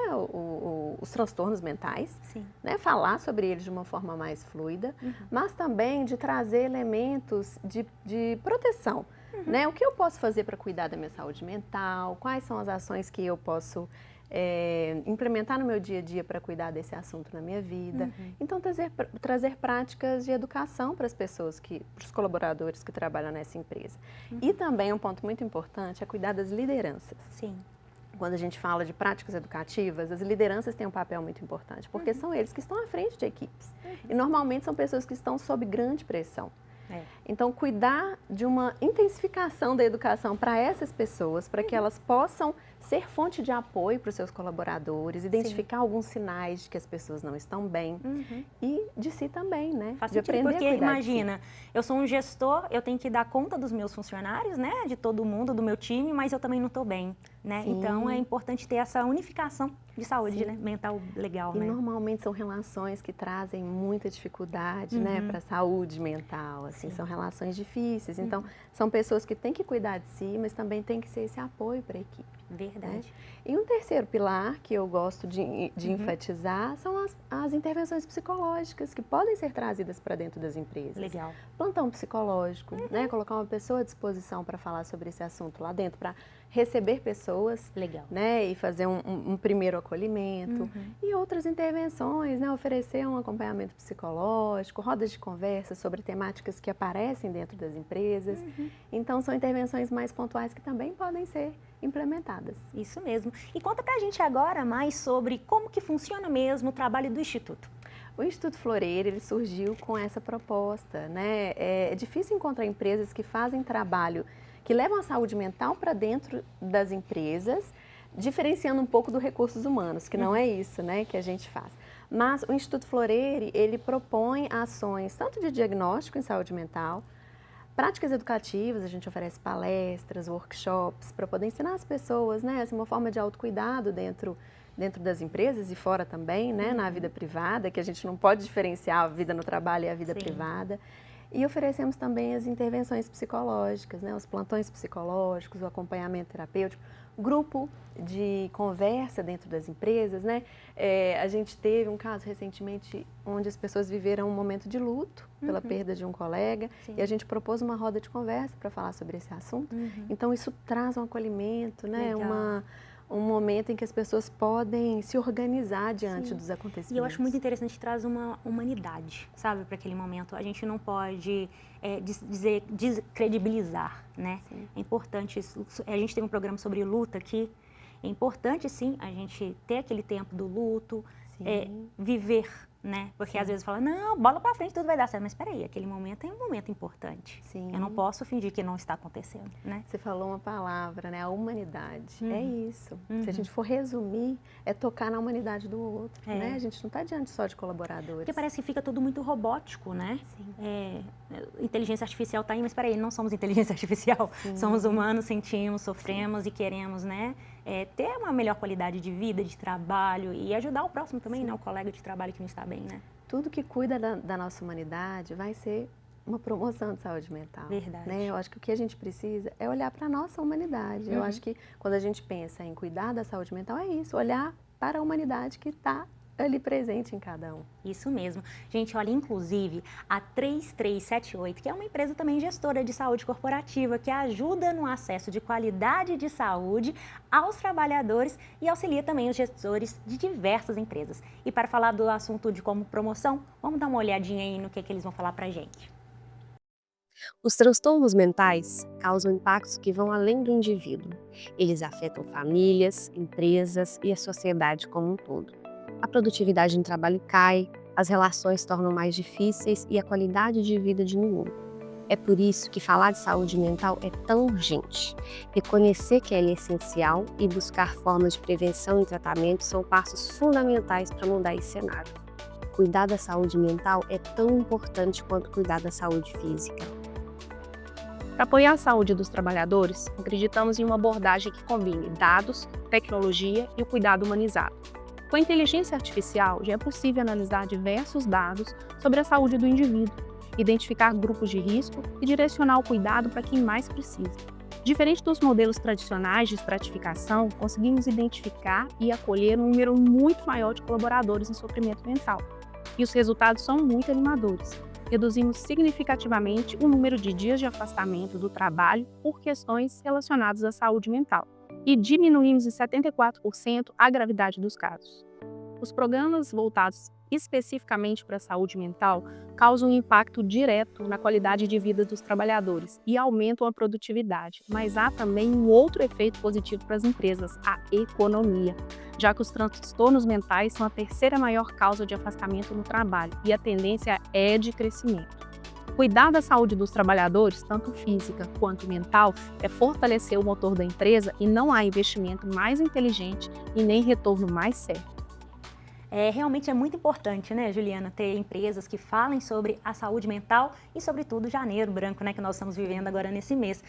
os transtornos mentais, né, falar sobre eles de uma forma mais fluida, mas também de trazer elementos de proteção. Né? O que eu posso fazer para cuidar da minha saúde mental? Quais são as ações que eu posso implementar no meu dia a dia para cuidar desse assunto na minha vida? Então, trazer práticas de educação para as pessoas, para os colaboradores que trabalham nessa empresa. E também um ponto muito importante é cuidar das lideranças. Sim. Quando a gente fala de práticas educativas, as lideranças têm um papel muito importante, porque são eles que estão à frente de equipes. E normalmente são pessoas que estão sob grande pressão. Então, cuidar de uma intensificação da educação para essas pessoas, para que elas possam ser fonte de apoio para os seus colaboradores, identificar alguns sinais de que as pessoas não estão bem e de si também, né? Faz de sentido, aprender porque a cuidar imagina, de si. eu sou um gestor, eu tenho que dar conta dos meus funcionários, né? De todo mundo, do meu time, mas eu também não estou bem, né? Sim. Então, é importante ter essa unificação de saúde, né? Mental legal, E né? normalmente são relações que trazem muita dificuldade, né, para a saúde mental, assim, são relações difíceis. Então, são pessoas que têm que cuidar de si, mas também tem que ser esse apoio para a equipe. Verdade. Né? E um terceiro pilar que eu gosto de enfatizar são as intervenções psicológicas que podem ser trazidas para dentro das empresas. Legal. Plantão psicológico, né, colocar uma pessoa à disposição para falar sobre esse assunto lá dentro, para receber pessoas, Legal. né, e fazer um primeiro acolhimento e outras intervenções, né, oferecer um acompanhamento psicológico, rodas de conversa sobre temáticas que aparecem dentro das empresas. Então, são intervenções mais pontuais que também podem ser implementadas. Isso mesmo. E conta pra gente agora mais sobre como que funciona mesmo o trabalho do Instituto. O Instituto Floreiro, ele surgiu com essa proposta, né? É difícil encontrar empresas que fazem trabalho, que levam a saúde mental para dentro das empresas, diferenciando um pouco do recursos humanos, que não é isso, né, que a gente faz. Mas o Instituto Floreiro, ele propõe ações tanto de diagnóstico em saúde mental, práticas educativas, a gente oferece palestras, workshops, para poder ensinar as pessoas, né, assim, uma forma de autocuidado dentro das empresas e fora também, né, na vida privada, que a gente não pode diferenciar a vida no trabalho e a vida privada. E oferecemos também as intervenções psicológicas, né, os plantões psicológicos, o acompanhamento terapêutico, grupo de conversa dentro das empresas, né? A gente teve um caso recentemente onde as pessoas viveram um momento de luto pela perda de um colega e a gente propôs uma roda de conversa para falar sobre esse assunto. Então, isso traz um acolhimento, né? Um momento em que as pessoas podem se organizar diante dos acontecimentos. E eu acho muito interessante que traz uma humanidade, sabe, para aquele momento. A gente não pode descredibilizar, né? Sim. É importante isso. A gente tem um programa sobre luta aqui é importante sim a gente ter aquele tempo do luto, viver, né? Porque às vezes fala, não, bola pra frente, tudo vai dar certo. Mas espera aí, aquele momento é um momento importante. Sim. Eu não posso fingir que não está acontecendo, né? Você falou uma palavra, né? A humanidade. É isso. Uhum. Se a gente for resumir, é tocar na humanidade do outro, É. né? A gente não está diante só de colaboradores. Porque parece que fica tudo muito robótico, né? Sim. Inteligência artificial tá aí, mas peraí, não somos inteligência artificial. Sim. Somos humanos, sentimos, sofremos e queremos, né? Ter uma melhor qualidade de vida, de trabalho e ajudar o próximo também, né? O colega de trabalho que não está bem, né? Tudo que cuida da nossa humanidade vai ser uma promoção de saúde mental. Verdade. Né? Eu acho que o que a gente precisa é olhar para a nossa humanidade. Eu acho que quando a gente pensa em cuidar da saúde mental, é isso, olhar para a humanidade que está ali presente em cada um. Isso mesmo. Gente, olha, inclusive, a 3378, que é uma empresa também gestora de saúde corporativa, que ajuda no acesso de qualidade de saúde aos trabalhadores e auxilia também os gestores de diversas empresas. E para falar do assunto de como promoção, vamos dar uma olhadinha aí no que eles vão falar pra gente. Os transtornos mentais causam impactos que vão além do indivíduo. Eles afetam famílias, empresas e a sociedade como um todo. A produtividade no trabalho cai, as relações se tornam mais difíceis e a qualidade de vida diminui. É por isso que falar de saúde mental é tão urgente. Reconhecer que ela é essencial e buscar formas de prevenção e tratamento são passos fundamentais para mudar esse cenário. Cuidar da saúde mental é tão importante quanto cuidar da saúde física. Para apoiar a saúde dos trabalhadores, acreditamos em uma abordagem que combine dados, tecnologia e o cuidado humanizado. Com a inteligência artificial, já é possível analisar diversos dados sobre a saúde do indivíduo, identificar grupos de risco e direcionar o cuidado para quem mais precisa. Diferente dos modelos tradicionais de estratificação, conseguimos identificar e acolher um número muito maior de colaboradores em sofrimento mental. E os resultados são muito animadores. Reduzimos significativamente o número de dias de afastamento do trabalho por questões relacionadas à saúde mental e diminuímos em 74% a gravidade dos casos. Os programas voltados especificamente para a saúde mental causam um impacto direto na qualidade de vida dos trabalhadores e aumentam a produtividade, mas há também um outro efeito positivo para as empresas, a economia, já que os transtornos mentais são a terceira maior causa de afastamento no trabalho e a tendência é de crescimento. Cuidar da saúde dos trabalhadores, tanto física quanto mental, é fortalecer o motor da empresa e não há investimento mais inteligente e nem retorno mais certo. Realmente é muito importante, né, Juliana, ter empresas que falem sobre a saúde mental e, sobretudo, Janeiro Branco, né, que nós estamos vivendo agora nesse mês.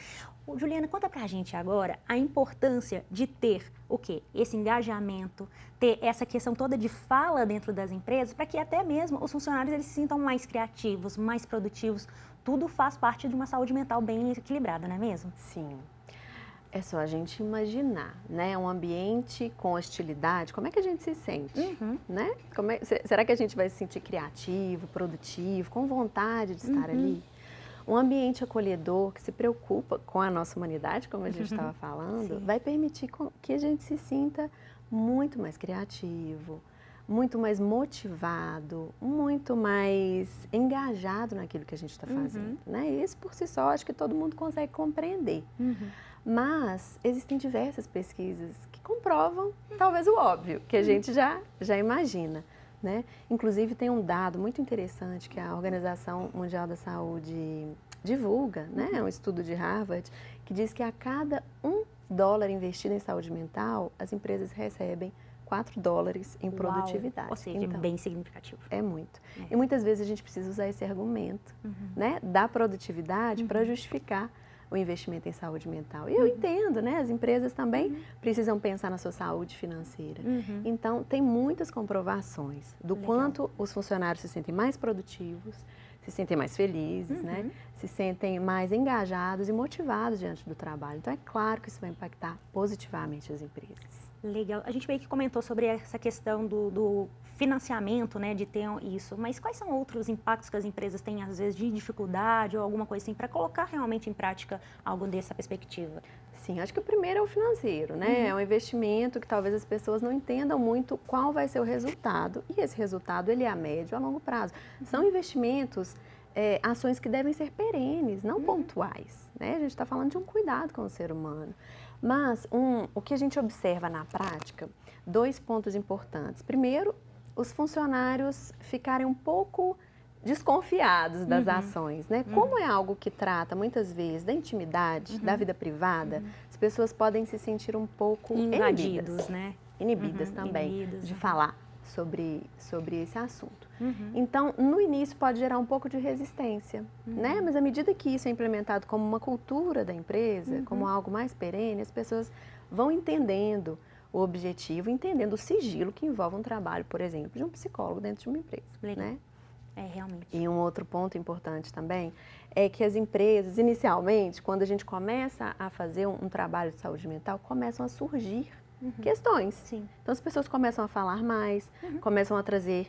Juliana, conta pra gente agora a importância de ter o quê? Esse engajamento, ter essa questão toda de fala dentro das empresas, para que até mesmo os funcionários eles se sintam mais criativos, mais produtivos. Tudo faz parte de uma saúde mental bem equilibrada, não é mesmo? Sim. É só a gente imaginar, né? Um ambiente com hostilidade, como é que a gente se sente, né? Será que a gente vai se sentir criativo, produtivo, com vontade de estar ali? Um ambiente acolhedor que se preocupa com a nossa humanidade, como a gente estava falando, vai permitir que a gente se sinta muito mais criativo, muito mais motivado, muito mais engajado naquilo que a gente está fazendo, né? E isso por si só, acho que todo mundo consegue compreender. Mas existem diversas pesquisas que comprovam talvez o óbvio, que a gente já imagina, né? Inclusive tem um dado muito interessante que a Organização Mundial da Saúde divulga, né? É um estudo de Harvard que diz que a cada $1 investido em saúde mental, as empresas recebem $4 em produtividade. Ou seja, então, bem significativo. É muito. E muitas vezes a gente precisa usar esse argumento, né? Da produtividade para justificar o investimento em saúde mental. E eu entendo, né? As empresas também precisam pensar na sua saúde financeira. Então, tem muitas comprovações do quanto os funcionários se sentem mais produtivos, se sentem mais felizes, né? Se sentem mais engajados e motivados diante do trabalho. Então, é claro que isso vai impactar positivamente as empresas. Legal. A gente meio que comentou sobre essa questão do financiamento, né, de ter isso, mas quais são outros impactos que as empresas têm, às vezes, de dificuldade ou alguma coisa assim, para colocar realmente em prática algo dessa perspectiva? Sim, acho que o primeiro é o financeiro, né? É um investimento que talvez as pessoas não entendam muito qual vai ser o resultado, e esse resultado ele é a médio e a longo prazo. São investimentos, ações que devem ser perenes, não pontuais, né? A gente está falando de um cuidado com o ser humano. Mas o que a gente observa na prática, 2 pontos importantes. Primeiro, os funcionários ficarem um pouco desconfiados das ações, né? Como é algo que trata muitas vezes da intimidade, da vida privada, as pessoas podem se sentir um pouco Invadidos, né? Inibidas também Inibidas, de falar sobre esse assunto. Então, no início pode gerar um pouco de resistência, né? Mas à medida que isso é implementado como uma cultura da empresa, como algo mais perene, as pessoas vão entendendo o objetivo, entendendo o sigilo que envolve um trabalho, por exemplo, de um psicólogo dentro de uma empresa, Legal. né? É, realmente. E um outro ponto importante também é que as empresas, inicialmente, quando a gente começa a fazer um trabalho de saúde mental, começam a surgir questões. Sim. Então, as pessoas começam a falar mais, começam a trazer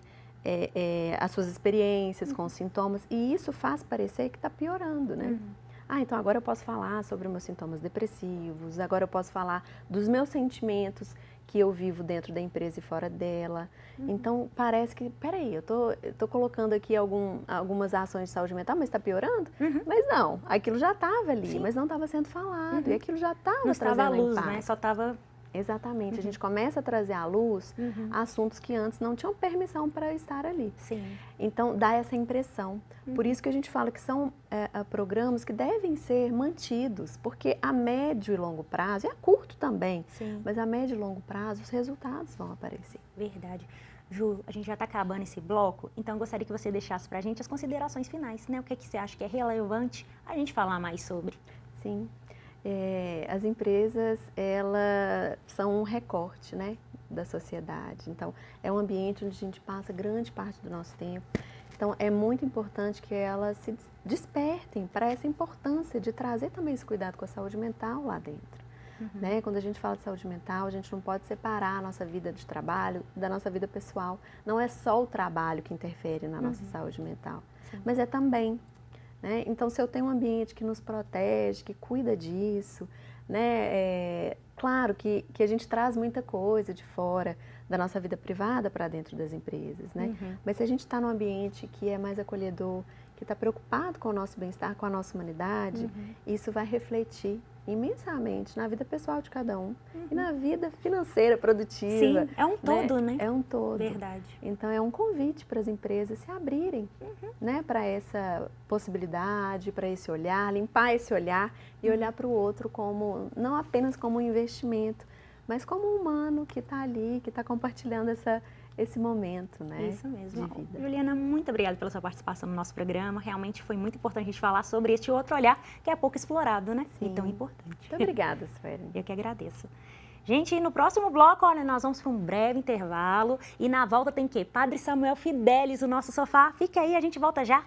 as suas experiências com os sintomas, e isso faz parecer que está piorando, né? Então agora eu posso falar sobre os meus sintomas depressivos, agora eu posso falar dos meus sentimentos que eu vivo dentro da empresa e fora dela. Então, parece que, peraí, eu tô colocando aqui algumas ações de saúde mental, mas está piorando? Mas não, aquilo já estava ali, mas não estava sendo falado, e aquilo já estava Não estava à trazendo luz, impacto. né? Só estava... Exatamente, a gente começa a trazer à luz assuntos que antes não tinham permissão para estar ali. Sim. Então, dá essa impressão. Por isso que a gente fala que são programas que devem ser mantidos, porque a médio e longo prazo, e a curto também, mas a médio e longo prazo, os resultados vão aparecer. Verdade. Ju, a gente já está acabando esse bloco, então eu gostaria que você deixasse para a gente as considerações finais, né? O que você acha que é relevante a gente falar mais sobre? Sim. As empresas, elas são um recorte, né, da sociedade. Então, é um ambiente onde a gente passa grande parte do nosso tempo. Então, é muito importante que elas se despertem para essa importância de trazer também esse cuidado com a saúde mental lá dentro. Né? Quando a gente fala de saúde mental, a gente não pode separar a nossa vida de trabalho da nossa vida pessoal. Não é só o trabalho que interfere na nossa saúde mental, mas é também. Né? Então, se eu tenho um ambiente que nos protege, que cuida disso, né? Claro que a gente traz muita coisa de fora da nossa vida privada para dentro das empresas, né? Mas se a gente está num ambiente que é mais acolhedor, que está preocupado com o nosso bem-estar, com a nossa humanidade, isso vai refletir imensamente na vida pessoal de cada um e na vida financeira, produtiva. Sim, é um todo, né? É um todo. Verdade. Então, é um convite para as empresas se abrirem, né, para essa possibilidade, para esse olhar, limpar esse olhar e olhar para o outro como, não apenas como um investimento, mas como um humano que está ali, que está compartilhando esse momento, né? Isso mesmo. De vida. Juliana, muito obrigada pela sua participação no nosso programa. Realmente foi muito importante a gente falar sobre este outro olhar que é pouco explorado, né? Sim. E tão importante. Muito obrigada, Suelen. Eu que agradeço. Gente, no próximo bloco, olha, nós vamos para um breve intervalo e na volta tem que Padre Samuel Fidelis, o nosso sofá. Fica aí, a gente volta já.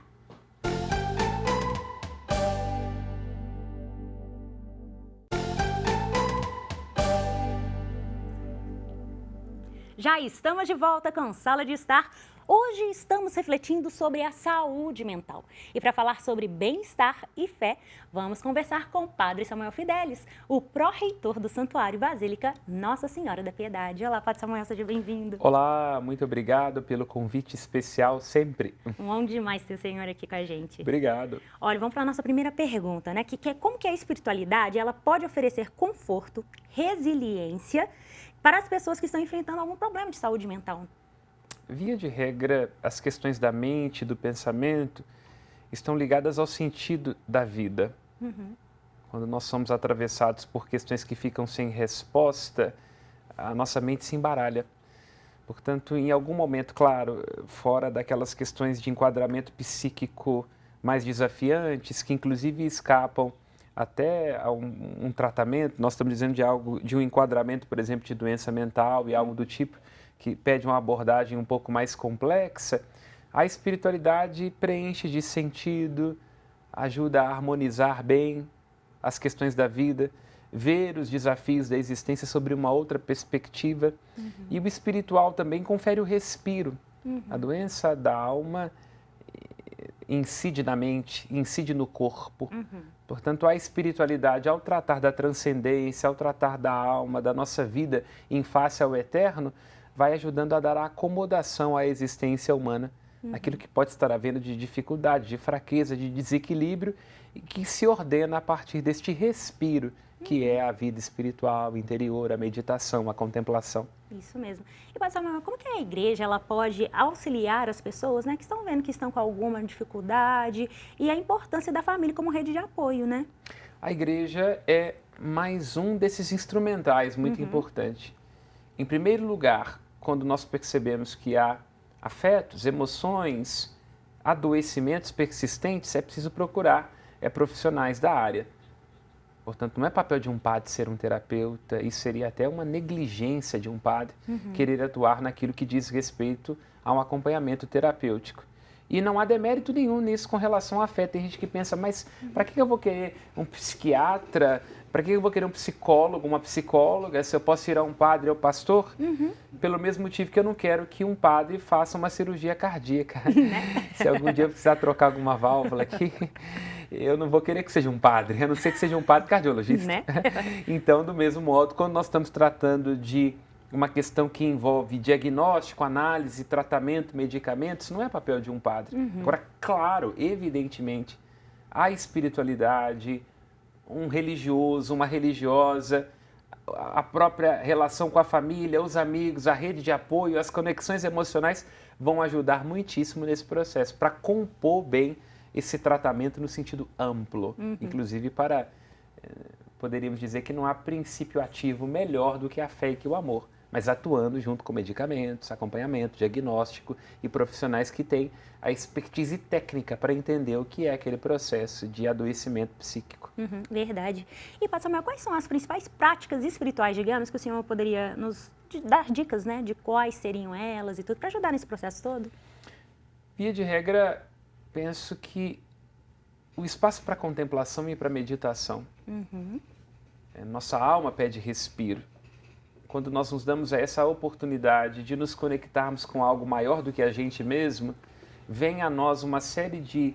Já estamos de volta com Sala de Estar. Hoje estamos refletindo sobre a saúde mental. E para falar sobre bem-estar e fé, vamos conversar com o Padre Samuel Fidelis, o pró-reitor do Santuário Basílica Nossa Senhora da Piedade. Olá, Padre Samuel, seja bem-vindo. Olá, muito obrigado pelo convite especial sempre. Bom demais ter o senhor aqui com a gente. Obrigado. Olha, vamos para a nossa primeira pergunta, né? Que é como que a espiritualidade ela pode oferecer conforto, resiliência para as pessoas que estão enfrentando algum problema de saúde mental? Via de regra, as questões da mente, do pensamento, estão ligadas ao sentido da vida. Quando nós somos atravessados por questões que ficam sem resposta, a nossa mente se embaralha. Portanto, em algum momento, claro, fora daquelas questões de enquadramento psíquico mais desafiantes, que inclusive escapam até a um tratamento, nós estamos dizendo de um enquadramento, por exemplo, de doença mental e algo do tipo, que pede uma abordagem um pouco mais complexa, a espiritualidade preenche de sentido, ajuda a harmonizar bem as questões da vida, ver os desafios da existência sobre uma outra perspectiva. E o espiritual também confere o respiro. A doença da alma incide na mente, incide no corpo. Portanto, a espiritualidade, ao tratar da transcendência, ao tratar da alma, da nossa vida em face ao eterno, vai ajudando a dar a acomodação à existência humana, aquilo que pode estar havendo de dificuldade, de fraqueza, de desequilíbrio, e que se ordena a partir deste respiro que é a vida espiritual, interior, a meditação, a contemplação. Isso mesmo. E, pastor Samuel, como que a igreja ela pode auxiliar as pessoas, né, que estão vendo que estão com alguma dificuldade e a importância da família como rede de apoio, né? A igreja é mais um desses instrumentais muito importante. Em primeiro lugar, quando nós percebemos que há afetos, emoções, adoecimentos persistentes, é preciso procurar profissionais da área. Portanto, não é papel de um padre ser um terapeuta, isso seria até uma negligência de um padre querer atuar naquilo que diz respeito a um acompanhamento terapêutico. E não há demérito nenhum nisso com relação ao afeto. Tem gente que pensa, mas para que eu vou querer um psiquiatra? Para que eu vou querer um psicólogo, uma psicóloga, se eu posso ir a um padre ou pastor? Pelo mesmo motivo que eu não quero que um padre faça uma cirurgia cardíaca. Se algum dia eu precisar trocar alguma válvula aqui, eu não vou querer que seja um padre, a não ser que seja um padre cardiologista. Né? Então, do mesmo modo, quando nós estamos tratando de uma questão que envolve diagnóstico, análise, tratamento, medicamentos, não é papel de um padre. Agora, claro, evidentemente, a espiritualidade, um religioso, uma religiosa, a própria relação com a família, os amigos, a rede de apoio, as conexões emocionais vão ajudar muitíssimo nesse processo para compor bem esse tratamento no sentido amplo, inclusive para, poderíamos dizer que não há princípio ativo melhor do que a fé e que o amor, mas atuando junto com medicamentos, acompanhamento, diagnóstico e profissionais que têm a expertise técnica para entender o que é aquele processo de adoecimento psíquico. Verdade. E, pastor Samuel, quais são as principais práticas espirituais, digamos, que o senhor poderia nos dar dicas, né, de quais seriam elas e tudo, para ajudar nesse processo todo? Via de regra, penso que o espaço para contemplação e para meditação. Nossa alma pede respiro. Quando nós nos damos essa oportunidade de nos conectarmos com algo maior do que a gente mesmo, vem a nós uma série de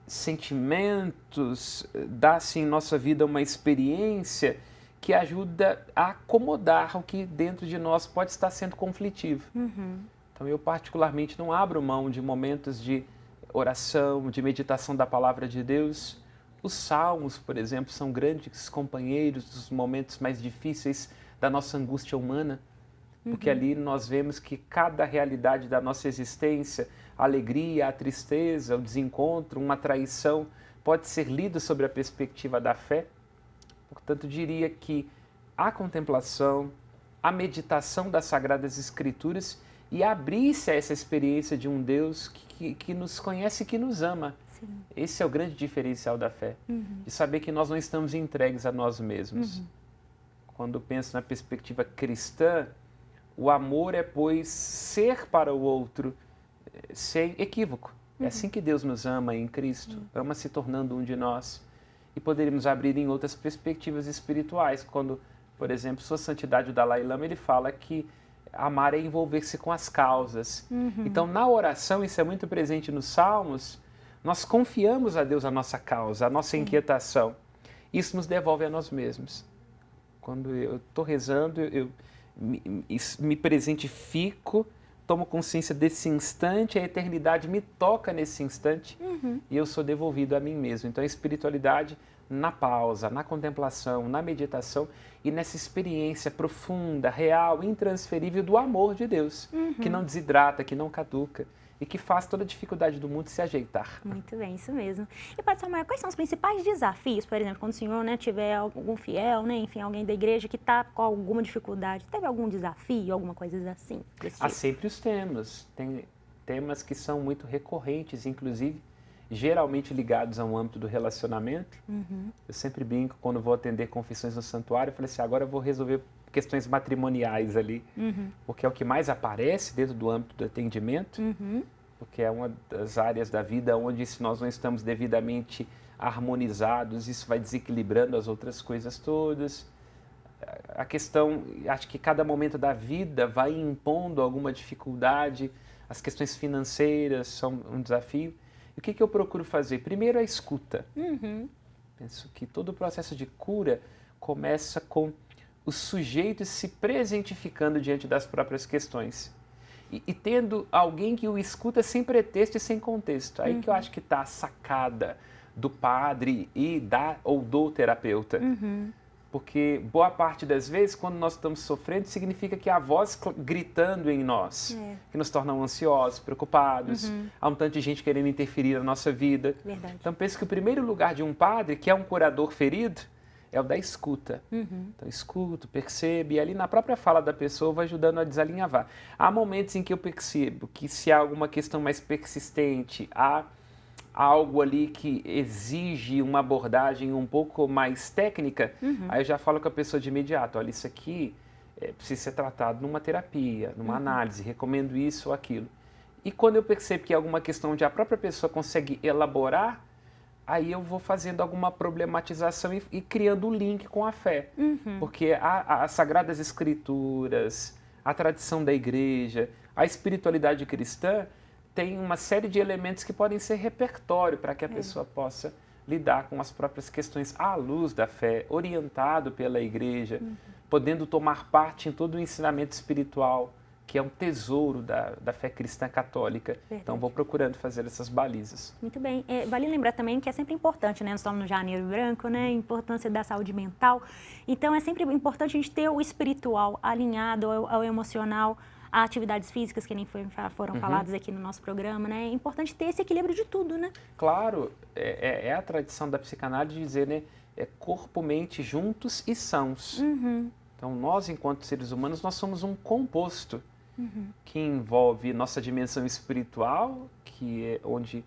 sentimentos, dá-se em nossa vida uma experiência que ajuda a acomodar o que dentro de nós pode estar sendo conflitivo. Então eu particularmente não abro mão de momentos de oração, de meditação da palavra de Deus. Os salmos, por exemplo, são grandes companheiros dos momentos mais difíceis da nossa angústia humana, porque ali nós vemos que cada realidade da nossa existência, a alegria, a tristeza, o desencontro, uma traição, pode ser lido sobre a perspectiva da fé. Portanto, diria que a contemplação, a meditação das Sagradas Escrituras e abrir-se a essa experiência de um Deus que nos conhece e que nos ama. Sim. Esse é o grande diferencial da fé, de saber que nós não estamos entregues a nós mesmos. Quando penso na perspectiva cristã, o amor é, pois, ser para o outro sem equívoco. É assim que Deus nos ama em Cristo, ama se tornando um de nós. E poderíamos abrir em outras perspectivas espirituais, quando, por exemplo, Sua Santidade o Dalai Lama, ele fala que amar é envolver-se com as causas. Então, na oração, isso é muito presente nos Salmos, nós confiamos a Deus a nossa causa, a nossa inquietação. Isso nos devolve a nós mesmos. Quando eu estou rezando, eu me presentifico, tomo consciência desse instante, a eternidade me toca nesse instante e eu sou devolvido a mim mesmo. Então, a espiritualidade na pausa, na contemplação, na meditação e nessa experiência profunda, real, intransferível do amor de Deus, que não desidrata, que não caduca e que faz toda a dificuldade do mundo se ajeitar. Muito bem, isso mesmo. E, pastor Samuel, quais são os principais desafios, por exemplo, quando o senhor, né, tiver algum fiel, né, enfim, alguém da igreja que está com alguma dificuldade, teve algum desafio, alguma coisa assim? Há sempre os temas. Tem temas que são muito recorrentes, inclusive, geralmente ligados a um âmbito do relacionamento. Eu sempre brinco, quando vou atender confissões no santuário, eu falei assim, agora eu vou resolver questões matrimoniais ali, porque é o que mais aparece dentro do âmbito do atendimento, porque é uma das áreas da vida onde, se nós não estamos devidamente harmonizados, isso vai desequilibrando as outras coisas todas. A questão, acho que cada momento da vida vai impondo alguma dificuldade, as questões financeiras são um desafio. E o que eu procuro fazer? Primeiro, a escuta. Penso que todo o processo de cura começa com o sujeito se presentificando diante das próprias questões. E tendo alguém que o escuta sem pretexto e sem contexto. Aí que eu acho que está a sacada do padre ou do terapeuta. Porque boa parte das vezes, quando nós estamos sofrendo, significa que há voz gritando em nós, que nos tornam ansiosos, preocupados, há um tanto de gente querendo interferir na nossa vida. Verdade. Então, penso que o primeiro lugar de um padre, que é um curador ferido, é o da escuta. Então, escuto, percebo, e ali na própria fala da pessoa vai ajudando a desalinhavar. Há momentos em que eu percebo que se há alguma questão mais persistente, há algo ali que exige uma abordagem um pouco mais técnica, aí eu já falo com a pessoa de imediato, olha, isso aqui precisa ser tratado numa terapia, numa análise, recomendo isso ou aquilo. E quando eu percebo que é alguma questão onde a própria pessoa consegue elaborar, aí eu vou fazendo alguma problematização e criando um link com a fé. Porque as Sagradas Escrituras, a tradição da igreja, a espiritualidade cristã tem uma série de elementos que podem ser repertório para que a pessoa possa lidar com as próprias questões à luz da fé, orientado pela igreja, podendo tomar parte em todo o ensinamento espiritual, que é um tesouro da fé cristã católica. Verdade. Então, vou procurando fazer essas balizas. Muito bem. Vale lembrar também que é sempre importante, né? Nós estamos no Janeiro Branco, né? A importância da saúde mental. Então, é sempre importante a gente ter o espiritual alinhado ao emocional, a atividades físicas, que nem foram faladas aqui no nosso programa, né? É importante ter esse equilíbrio de tudo, né? Claro, é a tradição da psicanálise de dizer, né? É corpo, mente juntos e sãos. Então, nós, enquanto seres humanos, nós somos um composto que envolve nossa dimensão espiritual, que é onde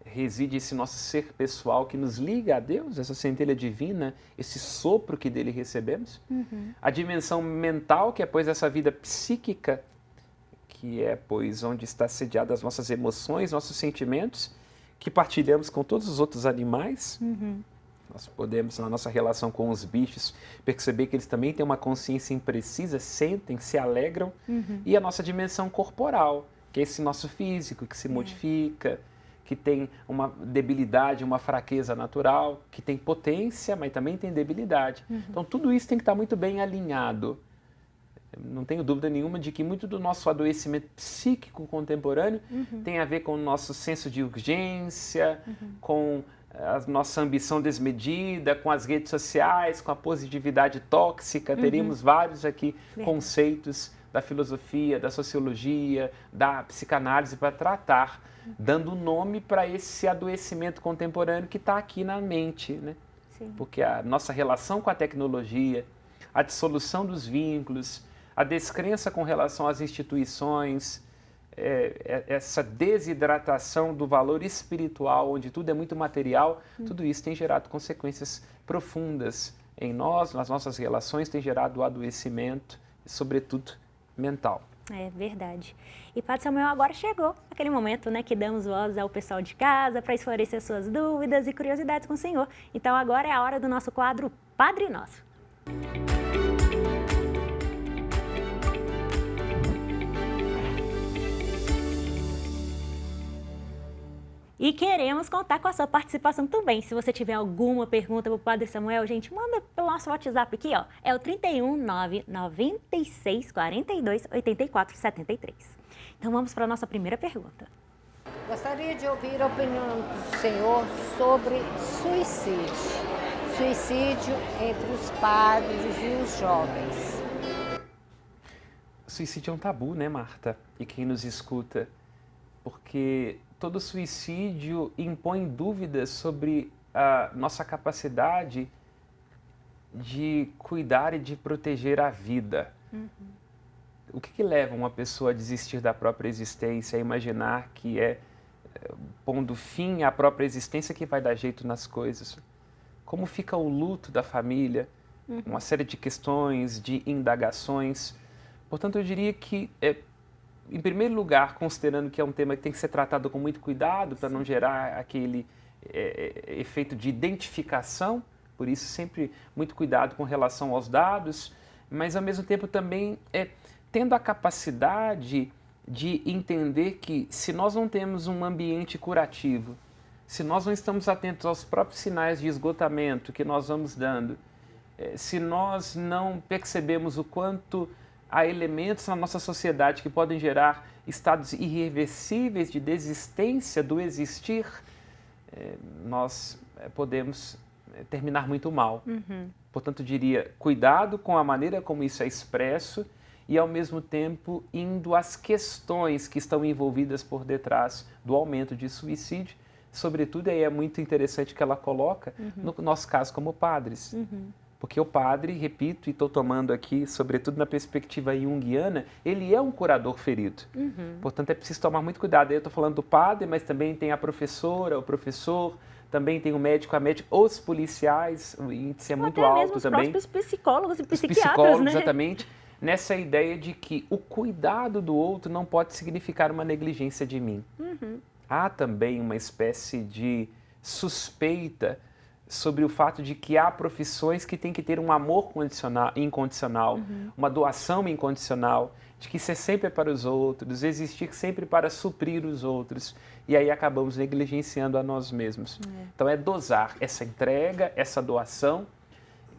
reside esse nosso ser pessoal que nos liga a Deus, essa centelha divina, esse sopro que dele recebemos. A dimensão mental, que é, pois, essa vida psíquica, que é, pois, onde está sediada as nossas emoções, nossos sentimentos, que partilhamos com todos os outros animais. Nós podemos, na nossa relação com os bichos, perceber que eles também têm uma consciência imprecisa, sentem, se alegram. E a nossa dimensão corporal, que é esse nosso físico, que se modifica, que tem uma debilidade, uma fraqueza natural, que tem potência, mas também tem debilidade. Então, tudo isso tem que estar muito bem alinhado. Não tenho dúvida nenhuma de que muito do nosso adoecimento psíquico contemporâneo tem a ver com o nosso senso de urgência, com a nossa ambição desmedida, com as redes sociais, com a positividade tóxica. Teríamos vários aqui conceitos da filosofia, da sociologia, da psicanálise para tratar, dando nome para esse adoecimento contemporâneo que está aqui na mente, né? Porque a nossa relação com a tecnologia, a dissolução dos vínculos, a descrença com relação às instituições, essa desidratação do valor espiritual, onde tudo é muito material, tudo isso tem gerado consequências profundas em nós, nas nossas relações, tem gerado adoecimento, sobretudo mental. É verdade. E Padre Samuel, agora chegou aquele momento, né, que damos voz ao pessoal de casa para esclarecer suas dúvidas e curiosidades com o Senhor. Então agora é a hora do nosso quadro Padre Nosso. E queremos contar com a sua participação também. Se você tiver alguma pergunta para o Padre Samuel, gente, manda pelo nosso WhatsApp aqui, ó. É o 31996428473. Então vamos para a nossa primeira pergunta. Gostaria de ouvir a opinião do senhor sobre suicídio. Suicídio entre os padres e os jovens. Suicídio é um tabu, né, Marta? E quem nos escuta? Porque todo suicídio impõe dúvidas sobre a nossa capacidade de cuidar e de proteger a vida. O que leva uma pessoa a desistir da própria existência, a imaginar que pondo fim à própria existência que vai dar jeito nas coisas? Como fica o luto da família? Uma série de questões, de indagações. Portanto, eu diria que em primeiro lugar, considerando que é um tema que tem que ser tratado com muito cuidado para não gerar aquele efeito de identificação, por isso sempre muito cuidado com relação aos dados, mas ao mesmo tempo também tendo a capacidade de entender que se nós não temos um ambiente curativo, se nós não estamos atentos aos próprios sinais de esgotamento que nós vamos dando, se nós não percebemos o quanto há elementos na nossa sociedade que podem gerar estados irreversíveis de desistência do existir, nós podemos terminar muito mal. Portanto, diria, cuidado com a maneira como isso é expresso e, ao mesmo tempo, indo às questões que estão envolvidas por detrás do aumento de suicídio. Sobretudo, aí é muito interessante que ela coloca, no nosso caso, como padres. Porque o padre, repito, e estou tomando aqui, sobretudo na perspectiva junguiana, ele é um curador ferido. Portanto, é preciso tomar muito cuidado. Aí eu estou falando do padre, mas também tem a professora, o professor, também tem o médico, a médica, os policiais, o índice é muito alto mesmo os também. próprios psicólogos e Os psiquiatras, psicólogos, né? exatamente. Nessa ideia de que o cuidado do outro não pode significar uma negligência de mim. Há também uma espécie de suspeita sobre o fato de que há profissões que têm que ter um amor incondicional, uma doação incondicional, de que ser sempre é para os outros, existir sempre para suprir os outros, e aí acabamos negligenciando a nós mesmos. Então é dosar essa entrega, essa doação,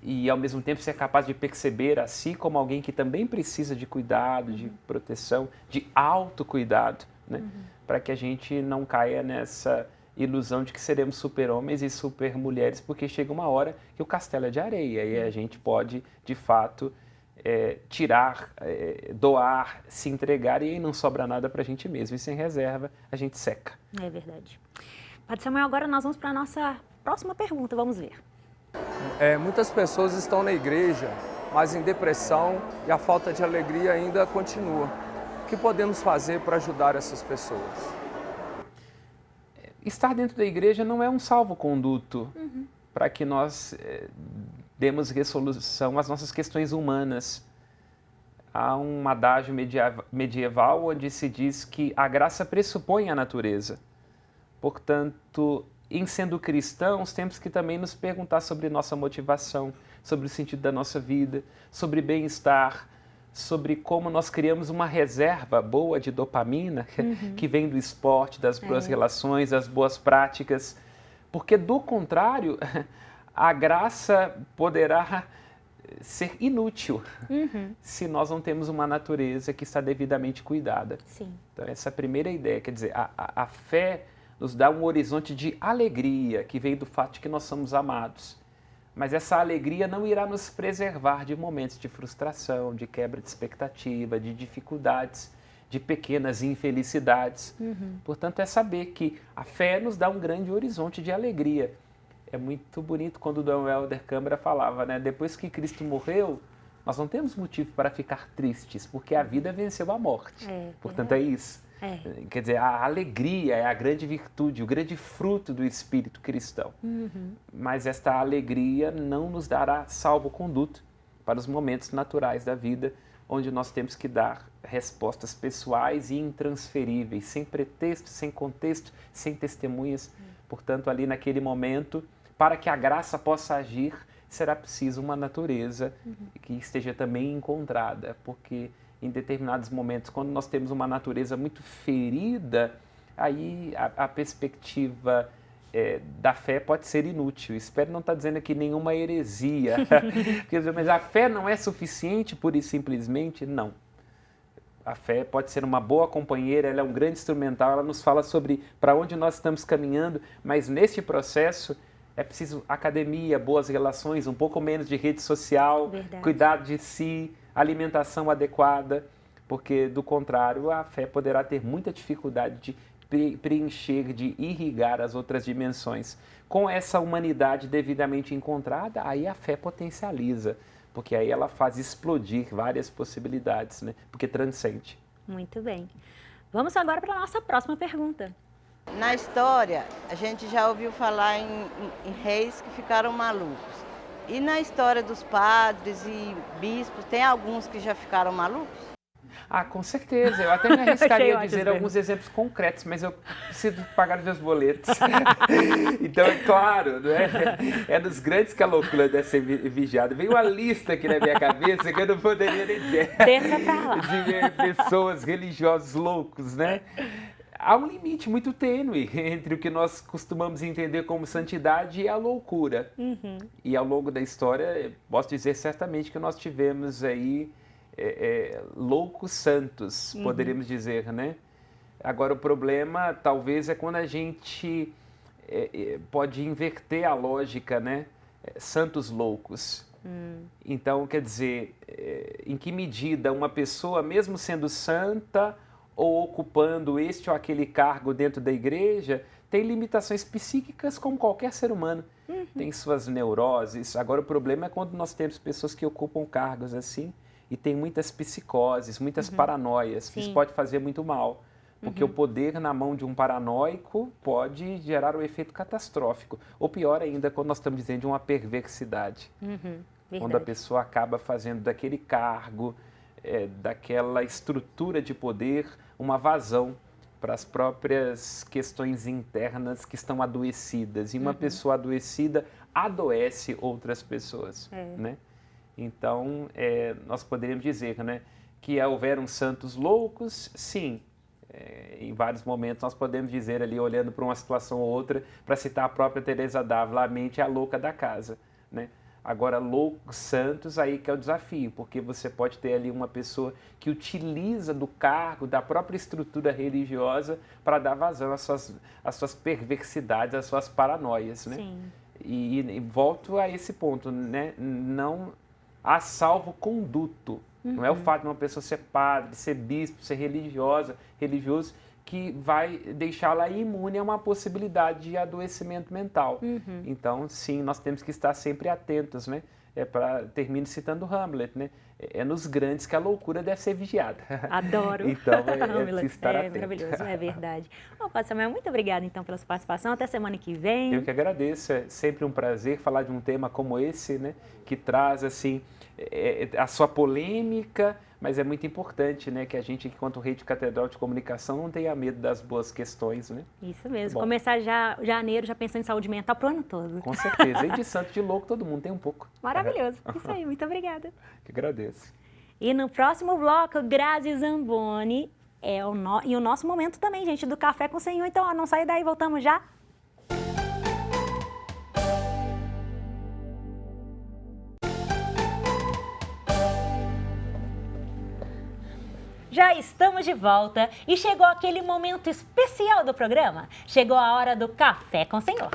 e ao mesmo tempo ser capaz de perceber a si como alguém que também precisa de cuidado, de proteção, de autocuidado, né? Para que a gente não caia nessa ilusão de que seremos super-homens e super-mulheres, porque chega uma hora que o castelo é de areia e a gente pode, de fato, tirar, doar, se entregar e aí não sobra nada para a gente mesmo. E sem reserva, a gente seca. É verdade. Padre Samuel, agora nós vamos para a nossa próxima pergunta, vamos ver. Muitas pessoas estão na igreja, mas em depressão e a falta de alegria ainda continua. O que podemos fazer para ajudar essas pessoas? Estar dentro da igreja não é um salvo-conduto para que nós demos resolução às nossas questões humanas. Há um adágio medieval onde se diz que a graça pressupõe a natureza. Portanto, em sendo cristãos, temos que também nos perguntar sobre nossa motivação, sobre o sentido da nossa vida, sobre bem-estar, sobre como nós criamos uma reserva boa de dopamina que vem do esporte, das boas relações, das boas práticas, porque do contrário, a graça poderá ser inútil se nós não temos uma natureza que está devidamente cuidada. Sim. Então essa é a primeira ideia, quer dizer, a fé nos dá um horizonte de alegria que vem do fato de que nós somos amados. Mas essa alegria não irá nos preservar de momentos de frustração, de quebra de expectativa, de dificuldades, de pequenas infelicidades. Portanto, é saber que a fé nos dá um grande horizonte de alegria. É muito bonito quando o Dom Helder Câmara falava, né? Depois que Cristo morreu, nós não temos motivo para ficar tristes, porque a vida venceu a morte. Portanto, é isso. Quer dizer, a alegria é a grande virtude, o grande fruto do espírito cristão. Mas esta alegria não nos dará salvo-conduto para os momentos naturais da vida, onde nós temos que dar respostas pessoais e intransferíveis, sem pretexto, sem contexto, sem testemunhas. Portanto, ali naquele momento, para que a graça possa agir, será preciso uma natureza que esteja também encontrada, porque em determinados momentos, quando nós temos uma natureza muito ferida, aí a perspectiva da fé pode ser inútil. Espero não estar dizendo aqui nenhuma heresia, mas a fé não é suficiente pura e simplesmente? Não. A fé pode ser uma boa companheira, ela é um grande instrumental, ela nos fala sobre para onde nós estamos caminhando, mas neste processo é preciso academia, boas relações, um pouco menos de rede social, cuidado de si, alimentação adequada, porque do contrário a fé poderá ter muita dificuldade de preencher, de irrigar as outras dimensões. Com essa humanidade devidamente encontrada, aí a fé potencializa, porque aí ela faz explodir várias possibilidades, né? Porque transcende. Muito bem. Vamos agora para a nossa próxima pergunta. Na história, a gente já ouviu falar em reis que ficaram malucos. E na história dos padres e bispos, tem alguns que já ficaram malucos? Ah, com certeza. Eu até me arriscaria a dizer alguns exemplos concretos, mas eu preciso pagar os meus boletos. Então, é claro, não é dos grandes que a loucura deve ser vigiada. Veio uma lista aqui na minha cabeça que eu não poderia nem dizer. Deixa pra lá. De pessoas, religiosos loucos, né? Há um limite muito tênue entre o que nós costumamos entender como santidade e a loucura. E ao longo da história, posso dizer certamente que nós tivemos aí loucos santos, poderíamos dizer, né? Agora, o problema talvez é quando a gente pode inverter a lógica, né? santos loucos. Então, quer dizer, em que medida uma pessoa, mesmo sendo santa ou ocupando este ou aquele cargo dentro da igreja, tem limitações psíquicas como qualquer ser humano. Tem suas neuroses. Agora, o problema é quando nós temos pessoas que ocupam cargos assim e tem muitas psicoses, muitas paranoias, que isso pode fazer muito mal. Porque o poder na mão de um paranoico pode gerar um efeito catastrófico. Ou pior ainda, quando nós estamos dizendo de uma perversidade. Quando a pessoa acaba fazendo daquele cargo, daquela estrutura de poder, uma vazão para as próprias questões internas que estão adoecidas. E uma pessoa adoecida adoece outras pessoas, né? Então, nós poderíamos dizer, né, que houveram santos loucos, sim. Em vários momentos nós podemos dizer ali, olhando para uma situação ou outra, para citar a própria Teresa d'Ávila, a mente é a louca da casa, né? Agora, loucos santos, aí que é o desafio, porque você pode ter ali uma pessoa que utiliza do cargo, da própria estrutura religiosa para dar vazão às suas perversidades, às suas paranoias, né? Sim. E volto a esse ponto, né? Não há salvo-conduto. Não é o fato de uma pessoa ser padre, ser bispo, ser religioso, que vai deixá-la imune a uma possibilidade de adoecimento mental. Então, sim, nós temos que estar sempre atentos, né? Termino citando Hamlet, né? É nos grandes que a loucura deve ser vigiada. Adoro. Então, preciso estar atento. Maravilhoso, é verdade. Bom, Padre Samuel, muito obrigada, então, pela sua participação. Até semana que vem. Eu que agradeço. É sempre um prazer falar de um tema como esse, né? Que traz, assim, a sua polêmica, mas é muito importante, né, que a gente, enquanto rede catedral de comunicação, não tenha medo das boas questões, né? Isso mesmo. Bom. Começar já janeiro, já pensando em saúde mental pro ano todo. Com certeza. E de santo de louco, todo mundo tem um pouco. Maravilhoso. Isso aí, muito obrigada. Que agradeço. E no próximo bloco, Grazi Zamboni e o nosso momento também, gente, do Café com o Senhor. Então, ó, não sai daí, voltamos já. Já estamos de volta e chegou aquele momento especial do programa. Chegou a hora do Café com o Senhor.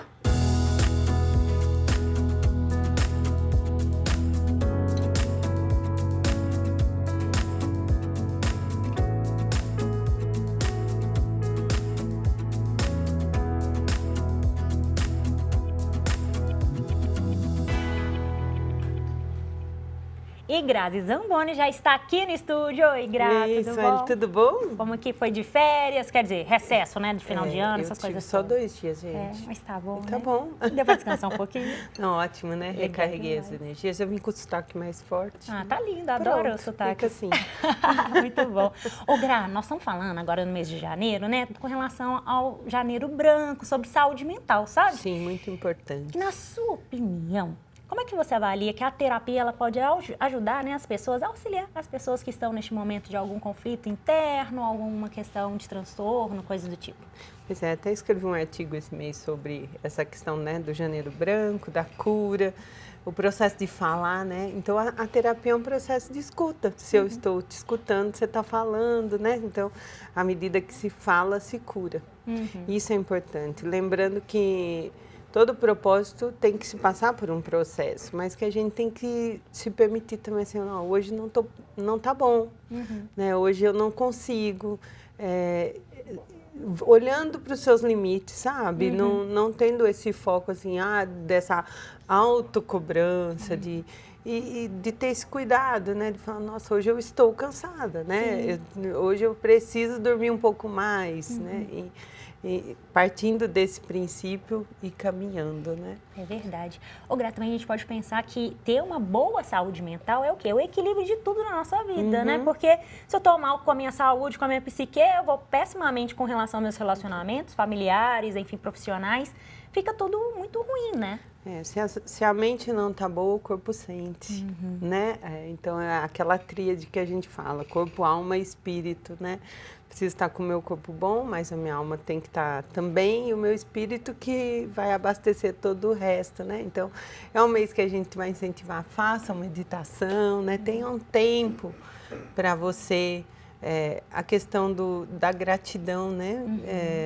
E Grazi Zamboni já está aqui no estúdio. Oi, Grazi, tudo bom? Tudo bom? Como que foi de férias? Quer dizer, recesso, né? De final de ano, essas coisas. Só todas. 2 dias, gente. Mas tá bom, Tá né? bom. Deu pra descansar um pouquinho? Não, ótimo, né? Recarreguei as demais. energias. Eu vim com o sotaque mais forte. Ah, tá lindo, adoro Pronto, o sotaque. fica assim. Muito bom. Ô, Gra, nós estamos falando agora no mês de janeiro, né? Com relação ao janeiro branco, sobre saúde mental, sabe? Sim, muito importante. Na sua opinião, como é que você avalia que a terapia ela pode ajudar, né, as pessoas, a auxiliar as pessoas que estão neste momento de algum conflito interno, alguma questão de transtorno, coisa do tipo? Pois é, até escrevi um artigo esse mês sobre essa questão, né, do janeiro branco, da cura, o processo de falar, né? Então, a terapia é um processo de escuta. Se eu estou te escutando, você está falando, né? Então, à medida que se fala, se cura. Isso é importante. Lembrando que todo propósito tem que se passar por um processo, mas que a gente tem que se permitir também assim, não, hoje não tá bom, né? Hoje eu não consigo, olhando para os seus limites, sabe? Não tendo esse foco assim, dessa autocobrança, de ter esse cuidado, né? De falar, nossa, hoje eu estou cansada, né? Hoje eu preciso dormir um pouco mais, né? E partindo desse princípio e caminhando, né? É verdade. Ô, Gra, também a gente pode pensar que ter uma boa saúde mental é o quê? O equilíbrio de tudo na nossa vida, né? Porque se eu estou mal com a minha saúde, com a minha psique, eu vou pessimamente com relação aos meus relacionamentos familiares, enfim, profissionais, fica tudo muito ruim, né? Se a mente não tá boa, o corpo sente, né? Então, é aquela tríade que a gente fala, corpo, alma e espírito, né? Preciso estar com o meu corpo bom, mas a minha alma tem que estar também, e o meu espírito que vai abastecer todo o resto, né? Então, é um mês que a gente vai incentivar, faça uma meditação, né? Tenha um tempo para você, a questão da gratidão, né?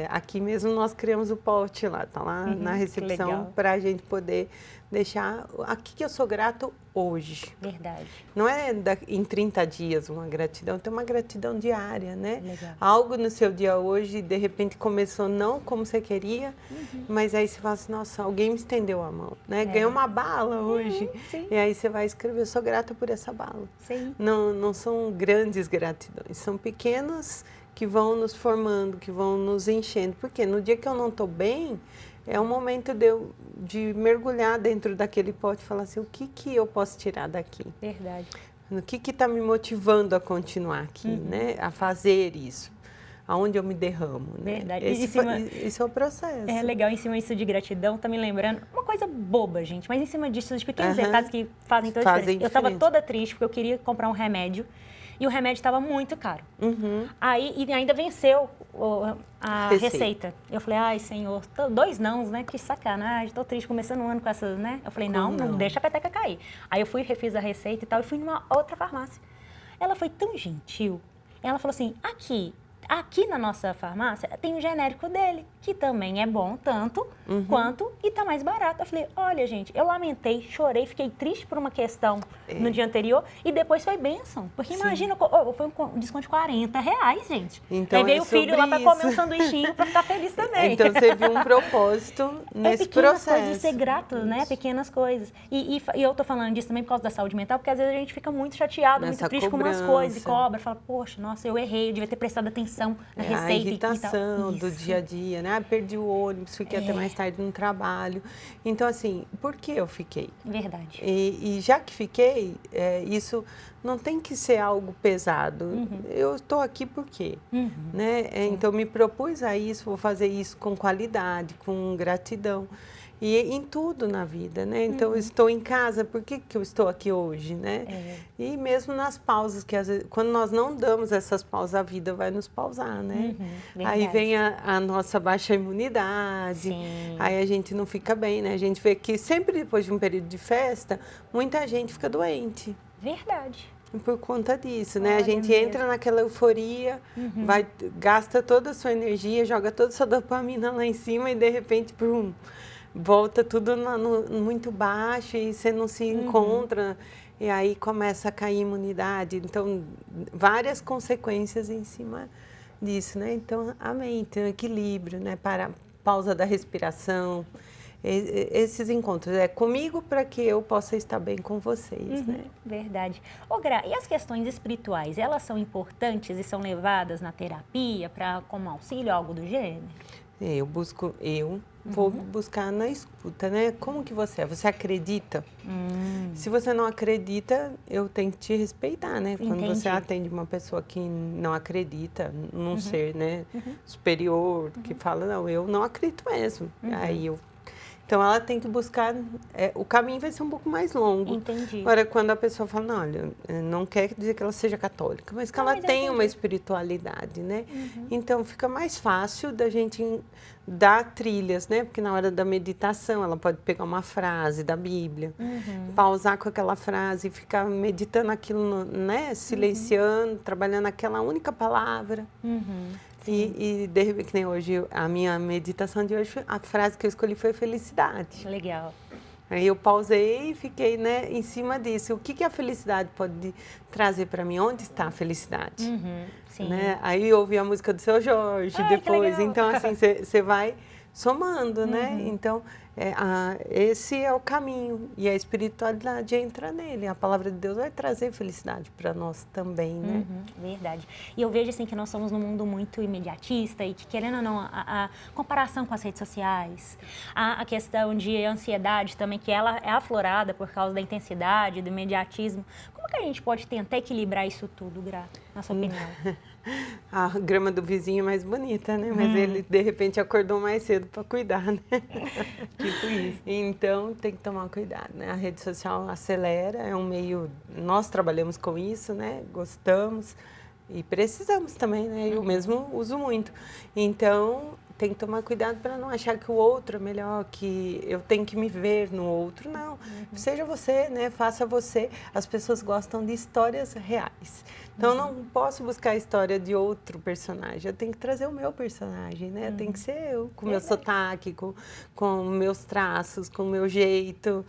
Aqui mesmo nós criamos o pote lá, tá lá na recepção, para a gente poder deixar aqui que eu sou grato hoje. Verdade. Não é em 30 dias uma gratidão, tem uma gratidão diária, né? Legal. Algo no seu dia hoje, de repente começou não como você queria, mas aí você fala assim, nossa, alguém me estendeu a mão, né? Ganhou uma bala hoje. Sim. E aí você vai escrever, eu sou grata por essa bala. Sim. Não são grandes gratidões, são pequenas que vão nos formando, que vão nos enchendo. Porque no dia que eu não estou bem, é o momento de mergulhar dentro daquele pote e falar assim, o que eu posso tirar daqui? Verdade. O que está me motivando a continuar aqui, né? A fazer isso? Aonde eu me derramo, né? Verdade. Esse é o processo. É legal, em cima disso de gratidão, tá me lembrando uma coisa boba, gente, mas em cima disso, os pequenos detalhes que fazem toda a diferença. Eu estava toda triste porque eu queria comprar um remédio e o remédio estava muito caro. Aí, e ainda venceu a receita. Eu falei, ai, senhor, 2 nãos, né? Que sacanagem, tô triste, começando o ano com essas, né? Eu falei, não deixa a peteca cair. Aí eu fui, refiz a receita e tal, e fui numa outra farmácia. Ela foi tão gentil, ela falou assim, aqui na nossa farmácia tem o genérico dele, que também é bom tanto quanto e tá mais barato. Eu falei, olha, gente, eu lamentei, chorei, fiquei triste por uma questão no dia anterior e depois foi bênção. Porque imagina, foi um desconto de R$40, gente. Então, aí veio o filho lá para comer um sanduichinho para ficar feliz também. Então você viu um propósito nesse pequenas processo. Coisas de ser grato, né? Pequenas coisas. E eu tô falando disso também por causa da saúde mental, porque às vezes a gente fica muito chateado, muito triste com umas coisas e cobra, fala, poxa, nossa, eu errei, eu devia ter prestado atenção na receita. A irritação do dia a dia, né? Perdi o ônibus, fiquei até mais tarde no trabalho. Então, assim, por que eu fiquei? Verdade. E já que fiquei, isso não tem que ser algo pesado. Eu estou aqui por quê? Né? Então, me propus a isso, vou fazer isso com qualidade, com gratidão. E em tudo na vida, né? Então, eu estou em casa, por que eu estou aqui hoje, né? E mesmo nas pausas, que às vezes, quando nós não damos essas pausas, a vida vai nos pausar, né? Aí vem a nossa baixa imunidade, aí a gente não fica bem, né? A gente vê que sempre depois de um período de festa, muita gente fica doente. Verdade. Por conta disso, né? A gente entra naquela euforia, gasta toda a sua energia, joga toda a sua dopamina lá em cima e de repente, volta tudo muito baixo e você não se encontra e aí começa a cair a imunidade. Então, várias consequências em cima disso, né? Então, a mente, o equilíbrio, né? Para pausa da respiração, esses encontros. É comigo para que eu possa estar bem com vocês, né? Verdade. Ô, Gra, e as questões espirituais, elas são importantes e são levadas na terapia como auxílio, algo do gênero? Vou buscar na escuta, né? Como que você é? Você acredita? Se você não acredita, eu tenho que te respeitar, né? Quando você atende uma pessoa que não acredita num ser, né? Superior, que fala, não, eu não acredito mesmo. Então, ela tem que buscar, o caminho vai ser um pouco mais longo. Entendi. Agora, quando a pessoa fala, não, olha, não quer dizer que ela seja católica, mas que ela tem uma espiritualidade, né? Então, fica mais fácil da gente dar trilhas, né? Porque na hora da meditação, ela pode pegar uma frase da Bíblia, pausar com aquela frase e ficar meditando aquilo, né? Silenciando, trabalhando aquela única palavra. E de repente, que nem hoje, a minha meditação de hoje, a frase que eu escolhi foi felicidade. Legal. Aí eu pausei e fiquei, né, em cima disso. O que a felicidade pode trazer para mim? Onde está a felicidade? Né? Aí eu ouvi a música do Seu Jorge depois. Então, assim, você vai somando, né? Então, esse é o caminho. E a espiritualidade entra nele. A palavra de Deus vai trazer felicidade para nós também, né? Verdade. E eu vejo, assim, que nós somos num mundo muito imediatista e que, querendo ou não, a comparação com as redes sociais, a questão de ansiedade também, que ela é aflorada por causa da intensidade, do imediatismo. Como que a gente pode tentar equilibrar isso tudo, Gra, na sua opinião? A grama do vizinho é mais bonita, né? Mas ele, de repente, acordou mais cedo para cuidar, né? Tipo isso. Então, tem que tomar cuidado, né? A rede social acelera, é um meio... Nós trabalhamos com isso, né? Gostamos e precisamos também, né? Eu mesmo uso muito. Então, tem que tomar cuidado para não achar que o outro é melhor, que eu tenho que me ver no outro. Não, seja você, né? Faça você. As pessoas gostam de histórias reais. Então, eu não posso buscar a história de outro personagem. Eu tenho que trazer o meu personagem, né? Tem que ser eu, com o meu sotaque, com meus traços, com o meu jeito,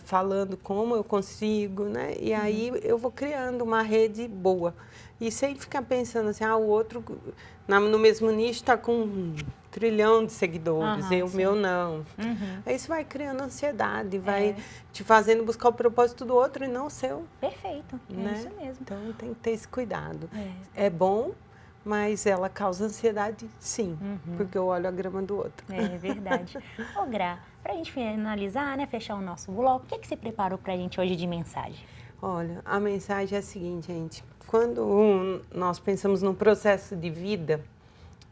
falando como eu consigo, né? E aí eu vou criando uma rede boa. E sem ficar pensando assim, o outro no mesmo nicho está com 1 trilhão de seguidores, e o meu não. Aí isso vai criando ansiedade, vai te fazendo buscar o propósito do outro e não o seu. Perfeito, né? É isso mesmo. Então tem que ter esse cuidado. É bom, mas ela causa ansiedade, sim, porque eu olho a grama do outro. É verdade. Ô, Gra, para a gente finalizar, né, fechar o nosso bloco, o que você preparou para a gente hoje de mensagem? Olha, a mensagem é a seguinte, gente. Quando nós pensamos no processo de vida,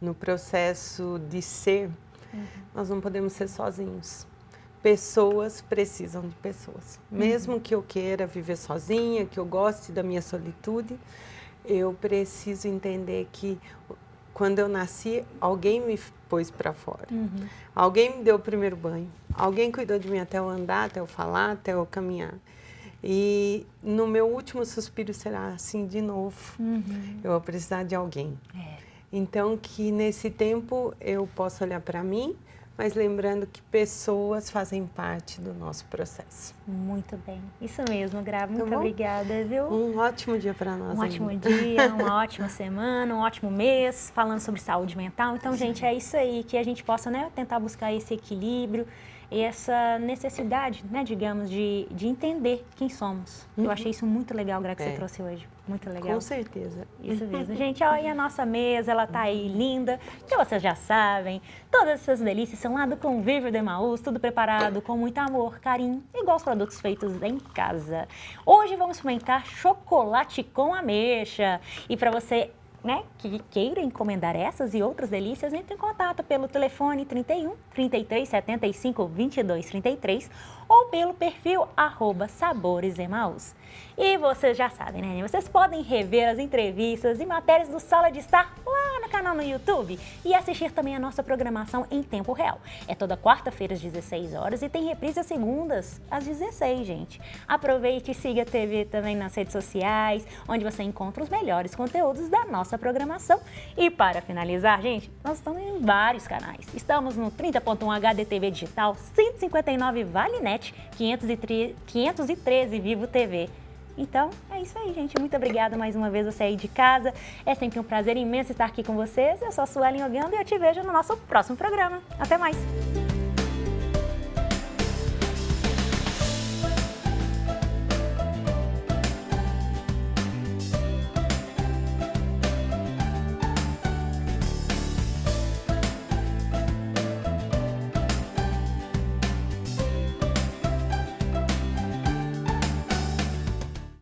no processo de ser, nós não podemos ser sozinhos. Pessoas precisam de pessoas. Mesmo que eu queira viver sozinha, que eu goste da minha solitude, eu preciso entender que quando eu nasci, alguém me pôs para fora. Alguém me deu o primeiro banho. Alguém cuidou de mim até eu andar, até eu falar, até eu caminhar. E no meu último suspiro será assim de novo. Eu vou precisar de alguém. Então, que nesse tempo eu possa olhar para mim, mas lembrando que pessoas fazem parte do nosso processo. Muito bem. Isso mesmo, Gra. Muito obrigada, viu? Um ótimo dia para nós. Um ótimo dia, uma ótima semana, um ótimo mês, falando sobre saúde mental. Então, gente, é isso aí, que a gente possa, né, tentar buscar esse equilíbrio, e essa necessidade, né, digamos, de entender quem somos. Eu achei isso muito legal, Gra, que você trouxe hoje. Muito legal. Com certeza. Isso mesmo. Gente, ó, e a nossa mesa, ela tá aí linda, que vocês já sabem. Todas essas delícias são lá do Convívio de Emaús, tudo preparado com muito amor, carinho, igual os produtos feitos em casa. Hoje vamos experimentar chocolate com ameixa. E para você, né, que queira encomendar essas e outras delícias, entre em contato pelo telefone 31 33 75 22 33 ou pelo perfil @saboresemaús. E vocês já sabem, né? Vocês podem rever as entrevistas e matérias do Sala de Estar lá no canal no YouTube e assistir também a nossa programação em tempo real. É toda quarta-feira às 16 horas e tem reprise às segundas às 16, gente. Aproveite e siga a TV também nas redes sociais, onde você encontra os melhores conteúdos da nossa programação. E para finalizar, gente, nós estamos em vários canais. Estamos no 30.1 HDTV Digital, 159 ValeNet, 513 Vivo TV. Então, é isso aí, gente. Muito obrigada mais uma vez você aí de casa. É sempre um prazer imenso estar aqui com vocês. Eu sou a Suelen Ogando e eu te vejo no nosso próximo programa. Até mais!